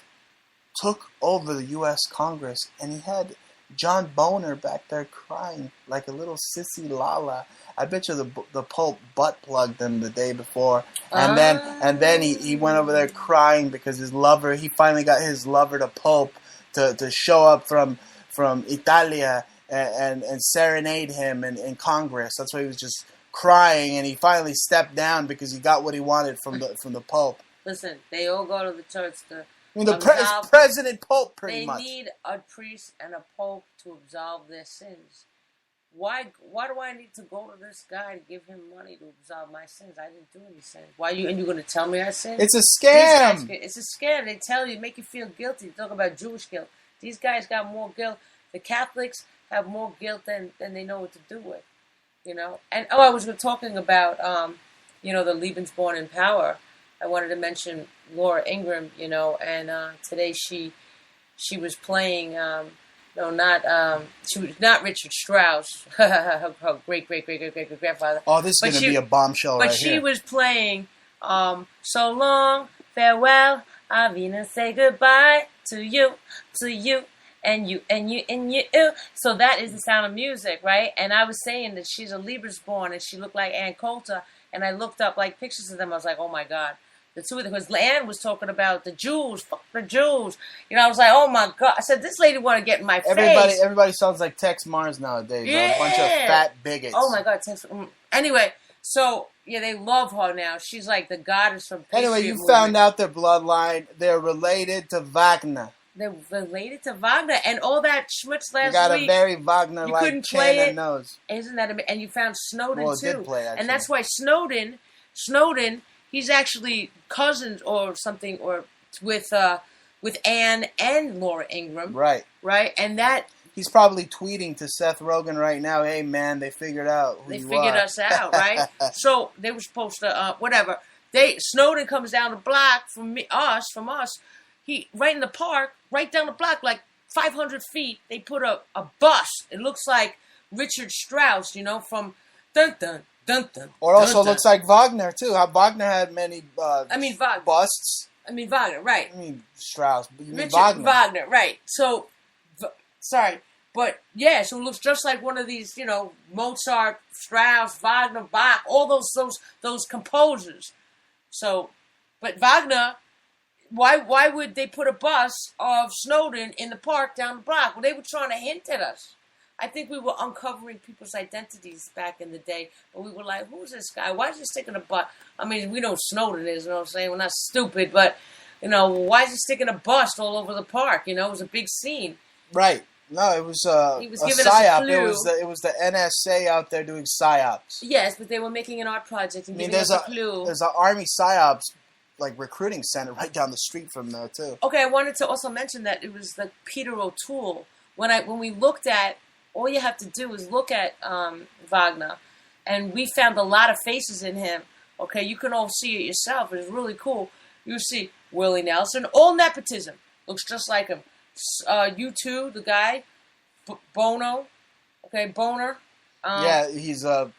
took over the U.S. Congress, and he had John Boner back there crying like a little sissy Lala. I bet you the Pope butt plugged him the day before, and then he went over there crying because he finally got his lover, the Pope, to show up from Italia and serenade him in Congress. That's why he was just crying, and he finally stepped down because he got what he wanted from the Pope. Listen, they all go to the church to. President Pope, pretty much. They need a priest and a pope to absolve their sins. Why do I need to go to this guy to give him money to absolve my sins? I didn't do any sins. And you're going to tell me I sinned? It's a scam. It's a scam. They tell you, make you feel guilty. Talk about Jewish guilt. These guys got more guilt. The Catholics have more guilt than they know what to do with. And I was talking about the Lebensborn in Power. I wanted to mention Laura Ingraham, and today she was playing. She was not Richard Strauss, her great grandfather. Oh, this is going to be a bombshell right here. But she was playing "So Long, Farewell, Avina, say goodbye to you, and you. So that is the Sound of Music, right? And I was saying that she's a Lebensborn, and she looked like Ann Coulter, and I looked up like pictures of them. I was like, oh my God. The two of them, because Ann was talking about the Jews, fuck the Jews. I was like, oh my God. I said, this lady want to get in my face. Everybody sounds like Tex Mars nowadays. Yeah. A bunch of fat bigots. Oh my God. Anyway, so, they love her now. She's like the goddess from Patriot Anyway, you found out their bloodline. They're related to Wagner. They're related to Wagner. And all that schmutz last week. You got a very Wagner-like chin and nose. Isn't that amazing? And you found Snowden, too. Did play, actually. And that's why Snowden, he's actually cousins or something, or with Ann and Laura Ingraham. Right. Right? And that... He's probably tweeting to Seth Rogen right now, hey, man, they figured out who you are. They figured us out, right? So they were supposed to, whatever. Snowden comes down the block from us. He, right in the park, right down the block, like 500 feet, they put a bus. It looks like Richard Strauss, from dun dun Dun, dun, Or dun, also dun. looks like Wagner too. How Wagner had many Wagner. busts. Wagner, right. I mean Strauss, but you mean Richard Wagner. right. So, sorry. But, yeah, so it looks just like one of these, Mozart, Strauss, Wagner, Bach, all those composers. So, but Wagner, why would they put a bust of Snowden in the park down the block? Well, they were trying to hint at us. I think we were uncovering people's identities back in the day, but we were like, who's this guy? Why is he sticking a bust? I mean, we know who Snowden is, you know what I'm saying? We're not stupid, but, why is he sticking a bust all over the park? It was a big scene. Right. No, it was He was a giving psyop. us a clue. It was the NSA out there doing psyops. Yes, but they were making an art project and giving us a clue. There's an army psyops recruiting center right down the street from there too. Okay, I wanted to also mention that it was like Peter O'Toole. When we looked at, all you have to do is look at Wagner, and we found a lot of faces in him. Okay, you can all see it yourself. It's really cool. You see Willie Nelson, all nepotism, looks just like him. U2, the guy, Bono, okay, Boner. Yeah, he's a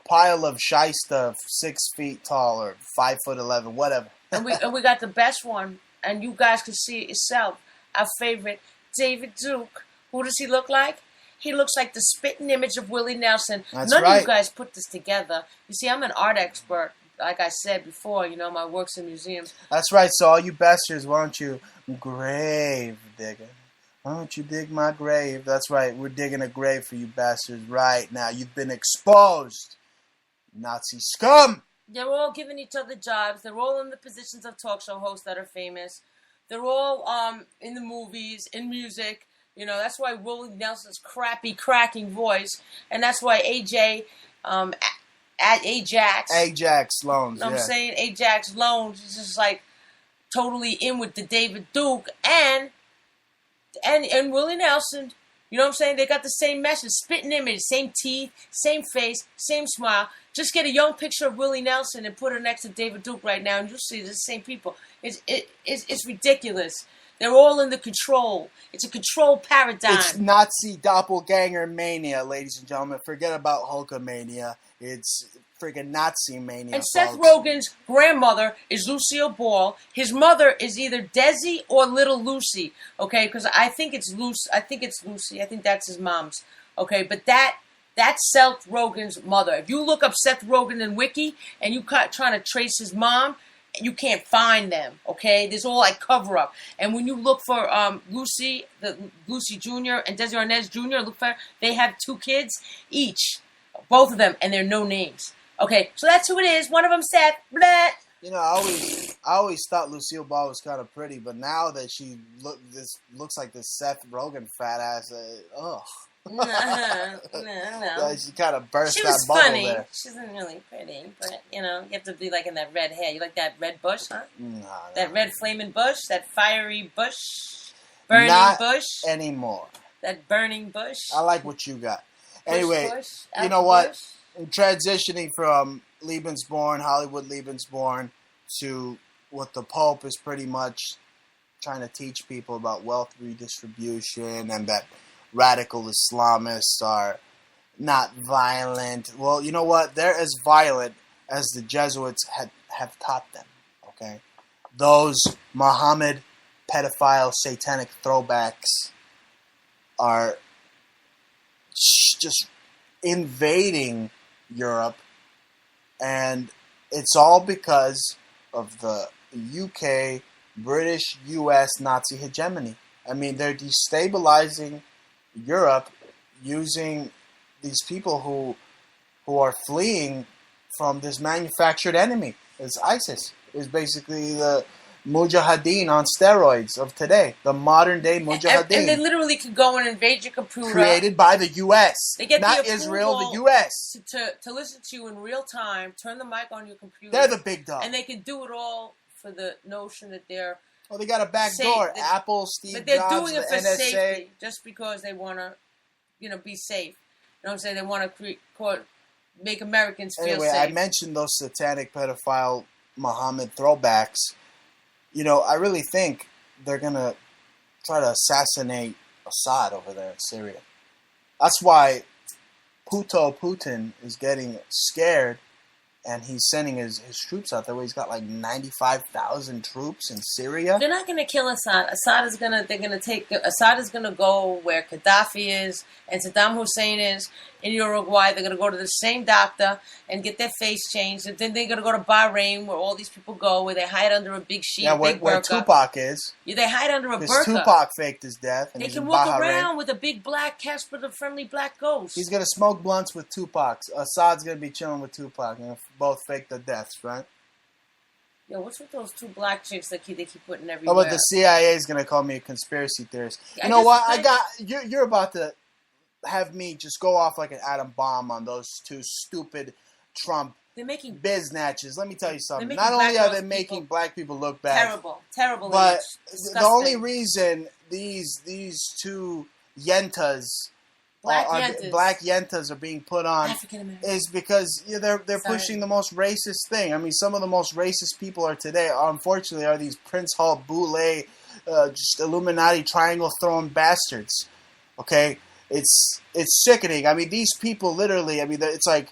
pile of shysta, 6 feet tall or 5'11", whatever. and we got the best one, and you guys can see it yourself. Our favorite, David Duke. Who does he look like? He looks like the spitting image of Willie Nelson. None of you guys put this together. You see, I'm an art expert. Like I said before, my work's in museums. That's right. So all you bastards, why don't you grave digger? Why don't you dig my grave? That's right. We're digging a grave for you bastards right now. You've been exposed. Nazi scum! They're all giving each other jobs. They're all in the positions of talk show hosts that are famous. They're all in the movies, in music. That's why Willie Nelson's crappy, cracking voice. And that's why AJ... at Ajax Loans, I'm saying? Ajax Loans is just totally in with the David Duke and Willie Nelson. You know what I'm saying? They got the same message, spitting image, same teeth, same face, same smile. Just get a young picture of Willie Nelson and put her next to David Duke right now, and you'll see the same people. It's ridiculous. They're all in the control. It's a control paradigm. It's Nazi doppelganger mania, ladies and gentlemen. Forget about Hulkamania. It's freaking Nazi mania. And Seth Rogen's grandmother is Lucille Ball. His mother is either Desi or Little Lucy. Okay, because I think it's Lucy. I think that's his mom's. Okay, but that's Seth Rogen's mother. If you look up Seth Rogen in Wiki and you trying to trace his mom, you can't find them, okay? There's all cover up. And when you look for Lucy Jr. and Desi Arnaz Jr., look for they have 2 kids each, both of them, and they're no names. Okay, so that's who it is. One of them Seth. Blah. I always thought Lucille Ball was kind of pretty, but now that she looks like this Seth Rogen fat ass, ugh. No. She kind of burst she that was bubble funny. there. She wasn't really pretty, but you have to be in that red hair. You like that red bush, huh? No. That red flaming bush, that fiery bush, burning Not bush anymore. That burning bush. I like what you got. Anyway, bush, you know what? Bush. Transitioning from Hollywood Lebensborn, to what the Pope is pretty much trying to teach people about wealth redistribution and that radical Islamists are not violent. Well, you know what? They're as violent as the Jesuits have taught them, okay? Those Muhammad pedophile satanic throwbacks are just invading Europe, and it's all because of the UK, British, US Nazi hegemony. I mean, they're destabilizing Europe using these people who are fleeing from this manufactured enemy. It's ISIS. It's basically the Mujahideen on steroids of today. The modern day Mujahideen. And they literally could go and invade your computer. Created by the U.S. They get not the Israel, the U.S. To listen to you in real time, turn the mic on your computer. They're the big dog. And they can do it all for the notion that they're... Well, they got a back door. Apple, Steve Jobs, the NSA. But they're doing it for safety, just because they want to, be safe. You know what I'm saying? They want to make Americans feel safe. Anyway, I mentioned those satanic pedophile Muhammad throwbacks. I really think they're going to try to assassinate Assad over there in Syria. That's why Putin is getting scared, and he's sending his troops out there. Where he's got like 95,000 troops in Syria. They're not going to kill Assad. Assad is going to go where Gaddafi is and Saddam Hussein is in Uruguay. They're going to go to the same doctor and get their face changed. And then they're going to go to Bahrain, where all these people go, where they hide under a big sheet, where Tupac is. Yeah, they hide under a burqa. Because Tupac faked his death. And they he's can in walk Bahrain. around with a big black Casper the Friendly Black Ghost. He's going to smoke blunts with Tupac. Assad's going to be chilling with Tupac. And both fake their deaths, right? Yo, what's with those two black chicks that they keep putting everywhere? Oh, but the CIA is going to call me a conspiracy theorist. You know what? You're about to have me just go off like an atom bomb on those two stupid Trump biznatches. Let me tell you something. Not only are they making black people look bad, terrible, but the only reason these two yentas, black yentas are being put on is because they're pushing the most racist thing. I mean, some of the most racist people today, unfortunately, are these Prince Hall Boule, just Illuminati triangle throwing bastards. Okay, it's sickening. I mean, these people literally. I mean, it's like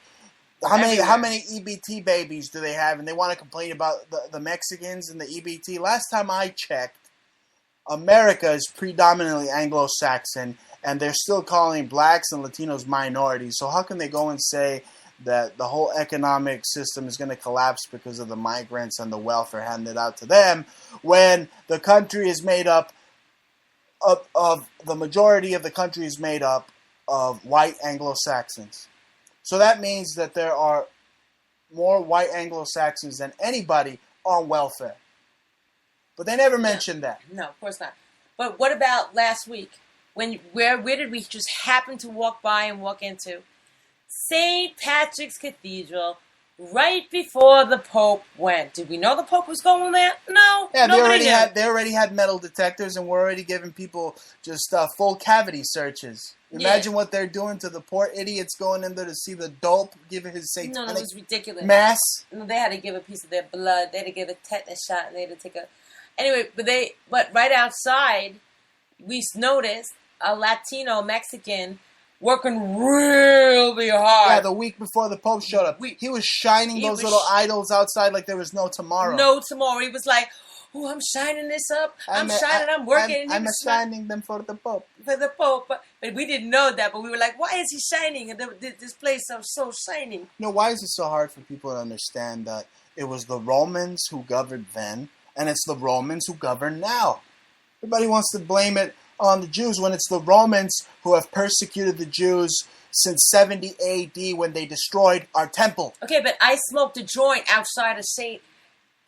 how many EBT babies do they have, and they want to complain about the Mexicans and the EBT. Last time I checked, America is predominantly Anglo-Saxon. And they're still calling blacks and Latinos minorities. So how can they go and say that the whole economic system is going to collapse because of the migrants and the welfare handed out to them when the country is made up of the majority of the country is made up of white Anglo-Saxons? So that means that there are more white Anglo-Saxons than anybody on welfare. But they never mentioned that. No, of course not. But what about last week? Where did we just happen to walk by and walk into? St. Patrick's Cathedral, right before the Pope went. Did we know the Pope was going there? No. Yeah, they already had metal detectors, and we're already giving people just full cavity searches. Imagine what they're doing to the poor idiots going in there to see the dope, give his satanic No, it was ridiculous. Mass. No, they had to give a piece of their blood. They had to give a tetanus shot, and they had to take a... Anyway, but right outside, we noticed a Latino Mexican working really hard. Yeah, the week before the Pope showed up. He was shining those little idols outside like there was no tomorrow. No tomorrow. He was like, oh, I'm shining this up. I'm working. I'm shining them for the Pope. For the Pope. But we didn't know that. But we were like, why is he shining? And this place is so shining. Why is it so hard for people to understand that it was the Romans who governed then, and it's the Romans who govern now? Everybody wants to blame it on the Jews when it's the Romans who have persecuted the Jews since 70 AD when they destroyed our temple. Okay, but I smoked a joint outside of St.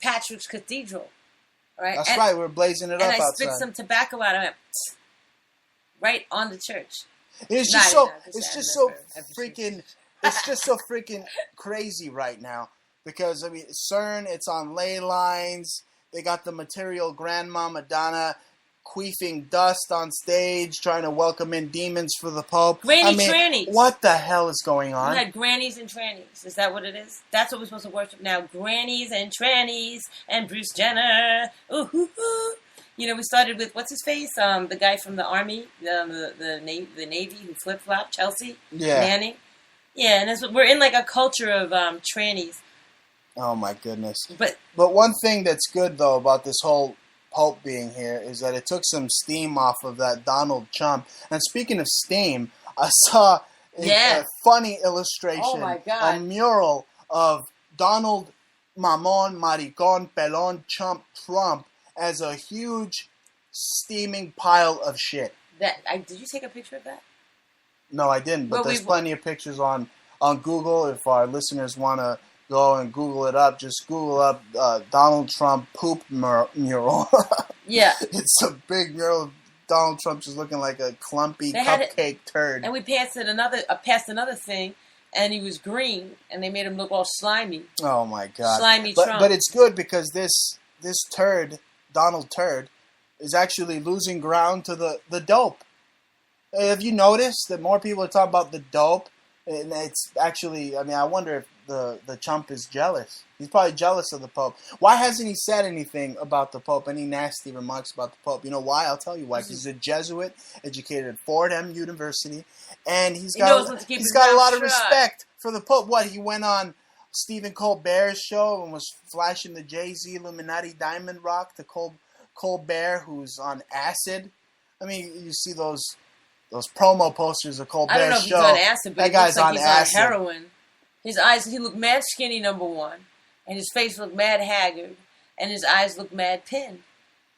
Patrick's Cathedral. Right? That's right, we're blazing it up outside. And I spit some tobacco out of it. Right on the church. It's just so freaking crazy right now. Because, I mean, CERN, it's on ley lines. They got the material Grandma Madonna queefing dust on stage, trying to welcome in demons for the Pope. Trannies. What the hell is going on? We had grannies and trannies. Is that what it is? That's what we're supposed to worship now. Grannies and trannies and Bruce Jenner. Ooh, ooh, ooh. We started with, what's his face? The guy from the Army, the Navy who flip-flopped, Chelsea Manning. Yeah, and we're in like a culture of trannies. Oh my goodness. But one thing that's good, though, about this whole Pope being here is that it took some steam off of that Donald Trump. And speaking of steam, I saw a funny illustration, a mural of Donald Mamon, Maricon, Pelon, Trump as a huge steaming pile of shit. Did you take a picture of that? No, I didn't, but there's plenty of pictures on Google if our listeners want to go and Google it up. Just Google up Donald Trump poop mural. Yeah. It's a big mural of Donald Trump just looking like a clumpy cupcake turd. And we passed another thing, and he was green, and they made him look all slimy. Oh, my God. Slimy Trump. But it's good because this turd, Donald Turd, is actually losing ground to the dope. Have you noticed that more people are talking about the dope? And it's actually, I mean, I wonder if the chump is jealous. He's probably jealous of the Pope. Why hasn't he said anything about the Pope? Any nasty remarks about the Pope? You know why? I'll tell you why. Because he's a Jesuit, educated at Fordham University, and he's got a lot of respect for the Pope. What, he went on Stephen Colbert's show and was flashing the Jay-Z Illuminati diamond rock to Colbert, who's on acid. I mean, you see those promo posters of Colbert's show. I don't know if he's on acid, but that guy's like he's acid. on heroin. His eyes, he looked mad skinny, number one, and his face looked mad haggard, and his eyes looked mad pinned.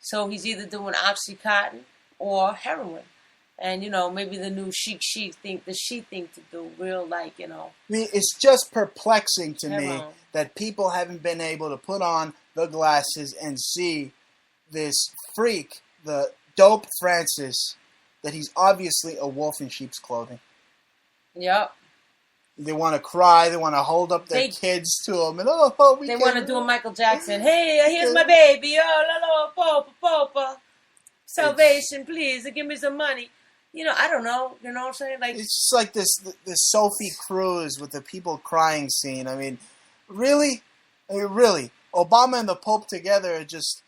So he's either doing Oxycontin or heroin. And, you know, maybe the new chic thing to do, real, like, you know. I mean, it's just perplexing to me heroin. that people haven't been able to put on the glasses and see this freak, the dope Francis, that he's obviously a wolf in sheep's clothing. Yep. They want to cry. They want to hold up their kids to him. And, they want to do a Michael Jackson. Hey, here's my baby. Oh, Popa. Salvation, please. Give me some money. You know, I don't know. You know what I'm saying? Like, it's just like this Sophie Cruz with the people crying scene. I mean, really? I mean, really? Obama and the Pope together are just,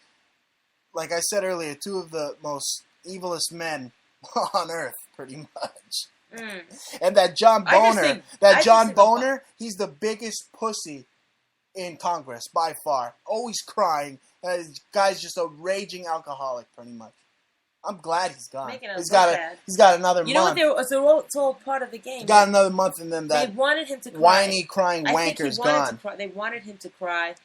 like I said earlier, two of the most evilest men on earth, pretty much. Mm. And that John Boner, he's the biggest pussy in Congress by far. Always crying. This guy's just a raging alcoholic, pretty much. I'm glad he's gone. He's got another month. You know what? It's all part of the game. He's got another month, and then that they wanted him to cry. Whiny, crying wanker's gone. They wanted him to cry,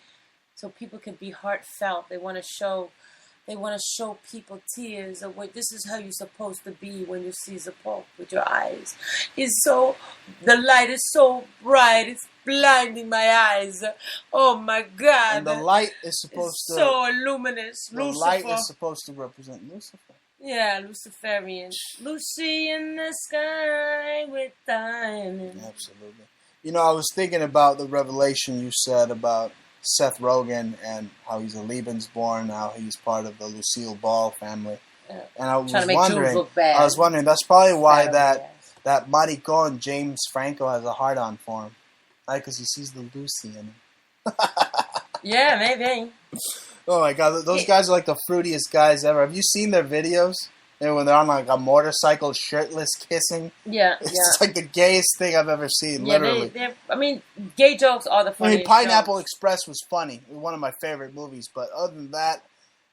so people could be heartfelt. They want to show people tears of what this is how you're supposed to be when you see the Pope with your eyes. The light is so bright, it's blinding my eyes. Oh my God! And the light is supposed to so luminous. The light is supposed to represent Lucifer. Yeah, Luciferian. Lucy in the sky with diamonds. Absolutely. You know, I was thinking about the revelation you said about Seth Rogen and how he's a Lebensborn, how he's part of the Lucille Ball family. Yeah. And I was wondering, that's probably why that maricon James Franco has a hard-on for him. Right? Because he sees the Lucy in him. Yeah, maybe. Oh my God, those guys are like the fruitiest guys ever. Have you seen their videos? When they're on like a motorcycle, shirtless, kissing. Yeah, it's like the gayest thing I've ever seen. Yeah, literally. Gay jokes are the funniest. Pineapple Express was funny. It was one of my favorite movies. But other than that,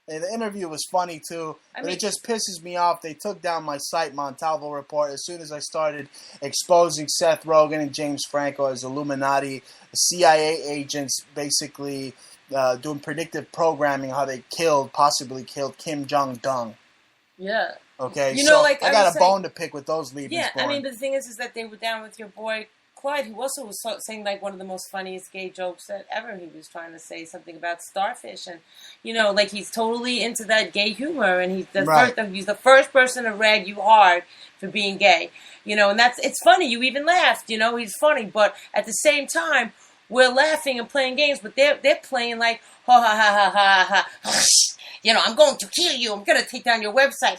and the interview was funny too. But it just pisses me off. They took down my site, Montalvo Report, as soon as I started exposing Seth Rogen and James Franco as Illuminati, CIA agents, basically doing predictive programming, how they possibly killed Kim Jong-un. Yeah. Okay, I got a bone to pick with those Lebensborn. Yeah, I mean, but the thing is that they were down with your boy Clyde, who also was saying like one of the most funniest gay jokes that ever. He was trying to say something about starfish, and you know, like he's totally into that gay humor, and he's the first person to rag you hard for being gay. You know, and it's funny. You even laughed. You know, he's funny, but at the same time, we're laughing and playing games, but they're playing like ha ha ha ha ha ha. You know, I'm going to kill you. I'm going to take down your website.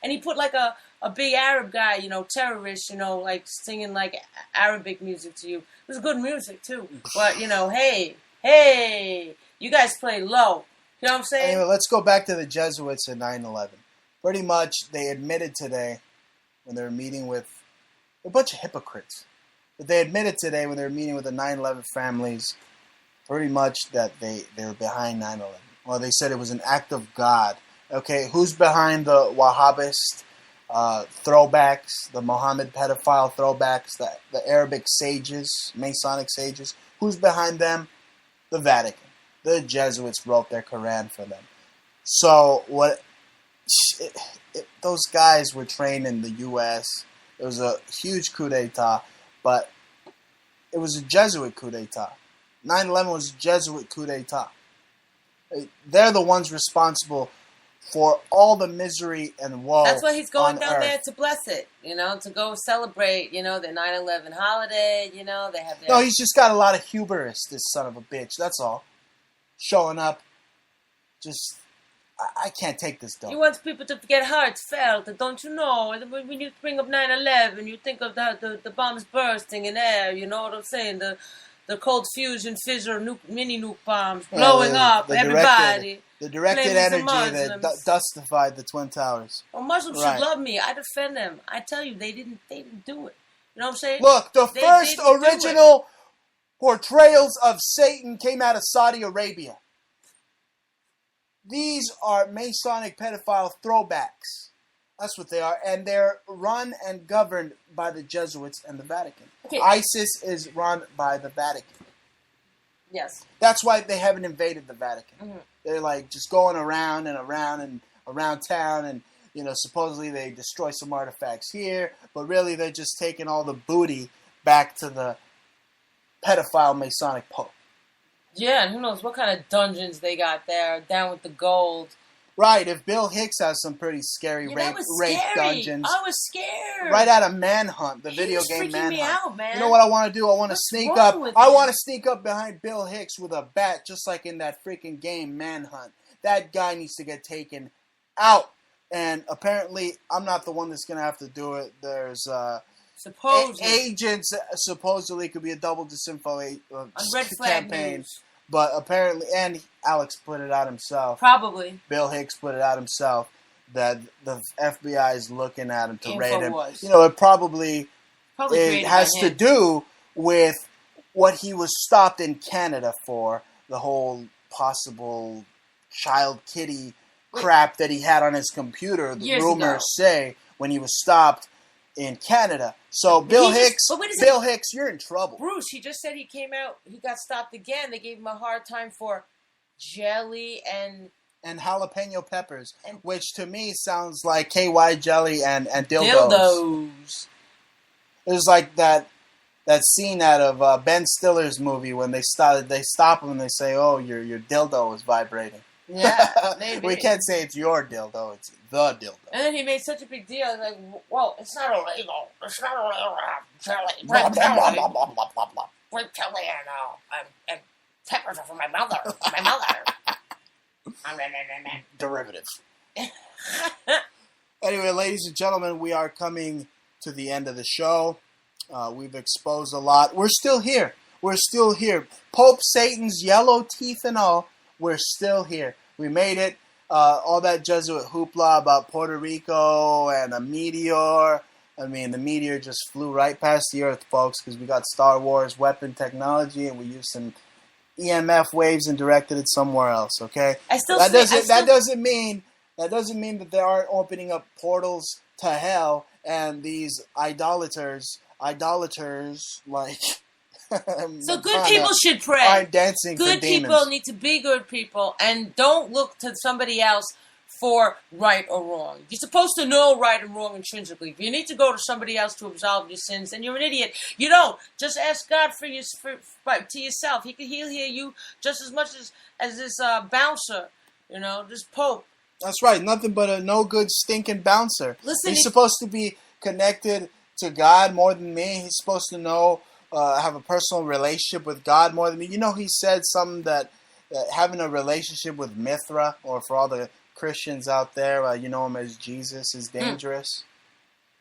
And he put like a big Arab guy, you know, terrorist, you know, like singing like Arabic music to you. It was good music too. But, you know, hey, you guys play low. You know what I'm saying? Anyway, let's go back to the Jesuits in 9/11. Pretty much they admitted today when they were meeting with a bunch of hypocrites. But they admitted today when they were meeting with the 9/11 families pretty much that they were behind 9/11. Well, they said it was an act of God. Okay, who's behind the Wahhabist throwbacks, the Mohammed pedophile throwbacks, the Arabic sages, Masonic sages? Who's behind them? The Vatican. The Jesuits wrote their Quran for them. So those guys were trained in the U.S. It was a huge coup d'etat, but it was a Jesuit coup d'etat. 9/11 was a Jesuit coup d'etat. They're the ones responsible for all the misery and woe. That's why he's going down Earth. there to bless it, you know, to go celebrate, you know, the 9/11 holiday, you know, they have their... No, he's just got a lot of hubris, this son of a bitch, that's all. Showing up, just... I can't take this, though. He wants people to get heartfelt, don't you know? When you bring up 9/11, you think of the bombs bursting in air, you know what I'm saying? the cold fusion fizzer mini nuke bombs blowing up the everybody. The directed Blaming the energy that Muslims. dustified the Twin Towers. Well, Muslims Right. should love me. I defend them. I tell you, they didn't do it. You know what I'm saying? Look, the They first didn't do it. original portrayals of Satan came out of Saudi Arabia. These are Masonic pedophile throwbacks. That's what they are. And they're run and governed by the Jesuits and the Vatican. Okay. ISIS is run by the Vatican. Yes. That's why they haven't invaded the Vatican. Mm-hmm. They're like just going around and around and around town, and supposedly they destroy some artifacts here, but really they're just taking all the booty back to the pedophile Masonic Pope. Yeah, and who knows what kind of dungeons they got there, down with the gold. Right, if Bill Hicks has some pretty scary rape dungeons. I was scared. Right out of Manhunt, the He video was game freaking Manhunt. me out, man. You know what I want to do? I want to sneak up. wrong with I him? want to sneak up behind Bill Hicks with a bat, just like in that freaking game Manhunt. That guy needs to get taken out. And apparently, I'm not the one that's going to have to do it. There's Supposedly. agents supposedly could be a double disinfo On Red Flag campaign. News. But apparently, and Alex put it out himself. Probably. Bill Hicks put it out himself that the FBI is looking at him to raid him. InfoWars. It probably it has to do with what he was stopped in Canada for, the whole possible child kitty crap that he had on his computer. The Years rumors ago. say when he was stopped in Canada. So Bill Hicks, you're in trouble. Bruce, he just said he came out. He got stopped again. They gave him a hard time for jelly and jalapeno peppers, which to me sounds like KY jelly and dildos. dildos. It was like that scene out of Ben Stiller's movie when they stop him and they say, "Oh, your dildo is vibrating." Yeah, maybe. We can't say it's your dildo; it's the dildo. And then he made such a big deal. Like, well, it's not illegal. It's not illegal. Jelly. Grape jelly and peppers are for my mother. My mother. Derivative. Anyway, ladies and gentlemen, we are coming to the end of the show. We've exposed a lot. We're still here. We're still here. Pope Satan's yellow teeth and all, we're still here. We made it. All that Jesuit hoopla about Puerto Rico and a meteor. I mean, the meteor just flew right past the Earth, folks, because we got Star Wars weapon technology and we used some EMF waves and directed it somewhere else. Okay, that doesn't mean that they aren't opening up portals to hell, and these idolaters like. So good people should pray. Aren't dancing good for demons. People need to be good people, and don't look to somebody else for right or wrong. You're supposed to know right and wrong intrinsically. If you need to go to somebody else to absolve your sins, then you're an idiot. You don't. Just ask God to yourself. He'll hear you just as much as this bouncer, this Pope. That's right. Nothing but a no good stinking bouncer. Listen, he's supposed to be connected to God more than me. He's supposed to know, have a personal relationship with God more than me. He said something that having a relationship with Mithra, or for all the Christians out there, you know him as Jesus, is dangerous.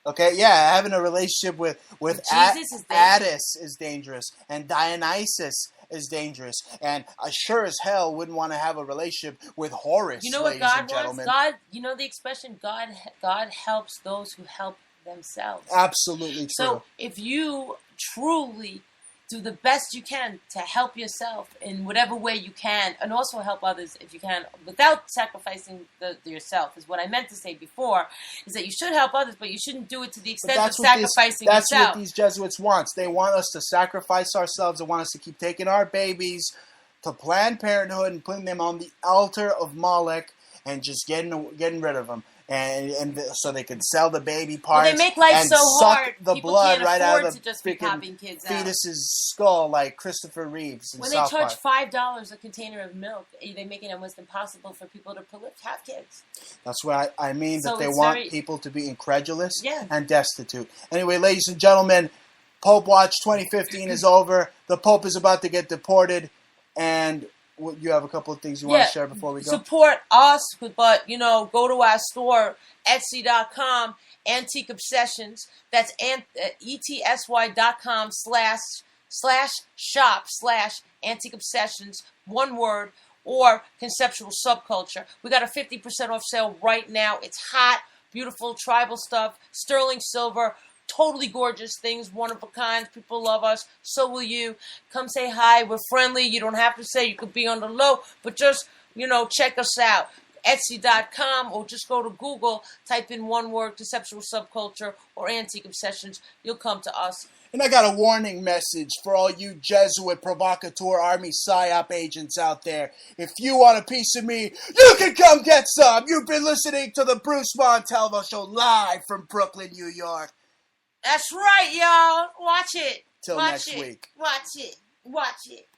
Okay, yeah, having a relationship with Attis is dangerous, and Dionysus is dangerous, and I sure as hell wouldn't want to have a relationship with Horus. You know what God wants? God, the expression, God helps those who help themselves. Absolutely true. So if you truly do the best you can to help yourself in whatever way you can, and also help others if you can, without sacrificing yourself, is what I meant to say before, is that you should help others, but you shouldn't do it to the extent of sacrificing yourself. That's what these Jesuits want. They want us to sacrifice ourselves. They want us to keep taking our babies to Planned Parenthood and putting them on the altar of Moloch and just getting rid of them. And so they could sell the baby parts. Well, they make life and so suck hard. the People blood can't right out of to the just be popping kids out. fetus's skull, like Christopher Reeves in when South they charge Park. $5 a container of milk, they're making it almost impossible for people to have kids. That's what I mean. So that they want people to be incredulous and destitute. Anyway, ladies and gentlemen, Pope Watch 2015 is over. The Pope is about to get deported, and you have a couple of things you want to share before we go? Support us, but go to our store, Etsy.com, Antique Obsessions. That's ETSY.com/. /shop/Antique Obsessions, one word, or Conceptual Subculture. We got a 50% off sale right now. It's hot, beautiful tribal stuff, sterling silver, totally gorgeous things, one of a kind. People love us. So will you. Come say hi. We're friendly. You don't have to say. You could be on the low, but just, check us out. Etsy.com, or just go to Google, type in one word, Conceptual Subculture or Antique Obsessions. You'll come to us. And I got a warning message for all you Jesuit provocateur army psyop agents out there. If you want a piece of me, you can come get some. You've been listening to the Bruce Montalvo Show live from Brooklyn, New York. That's right, y'all. Watch it. Till next week. Watch it.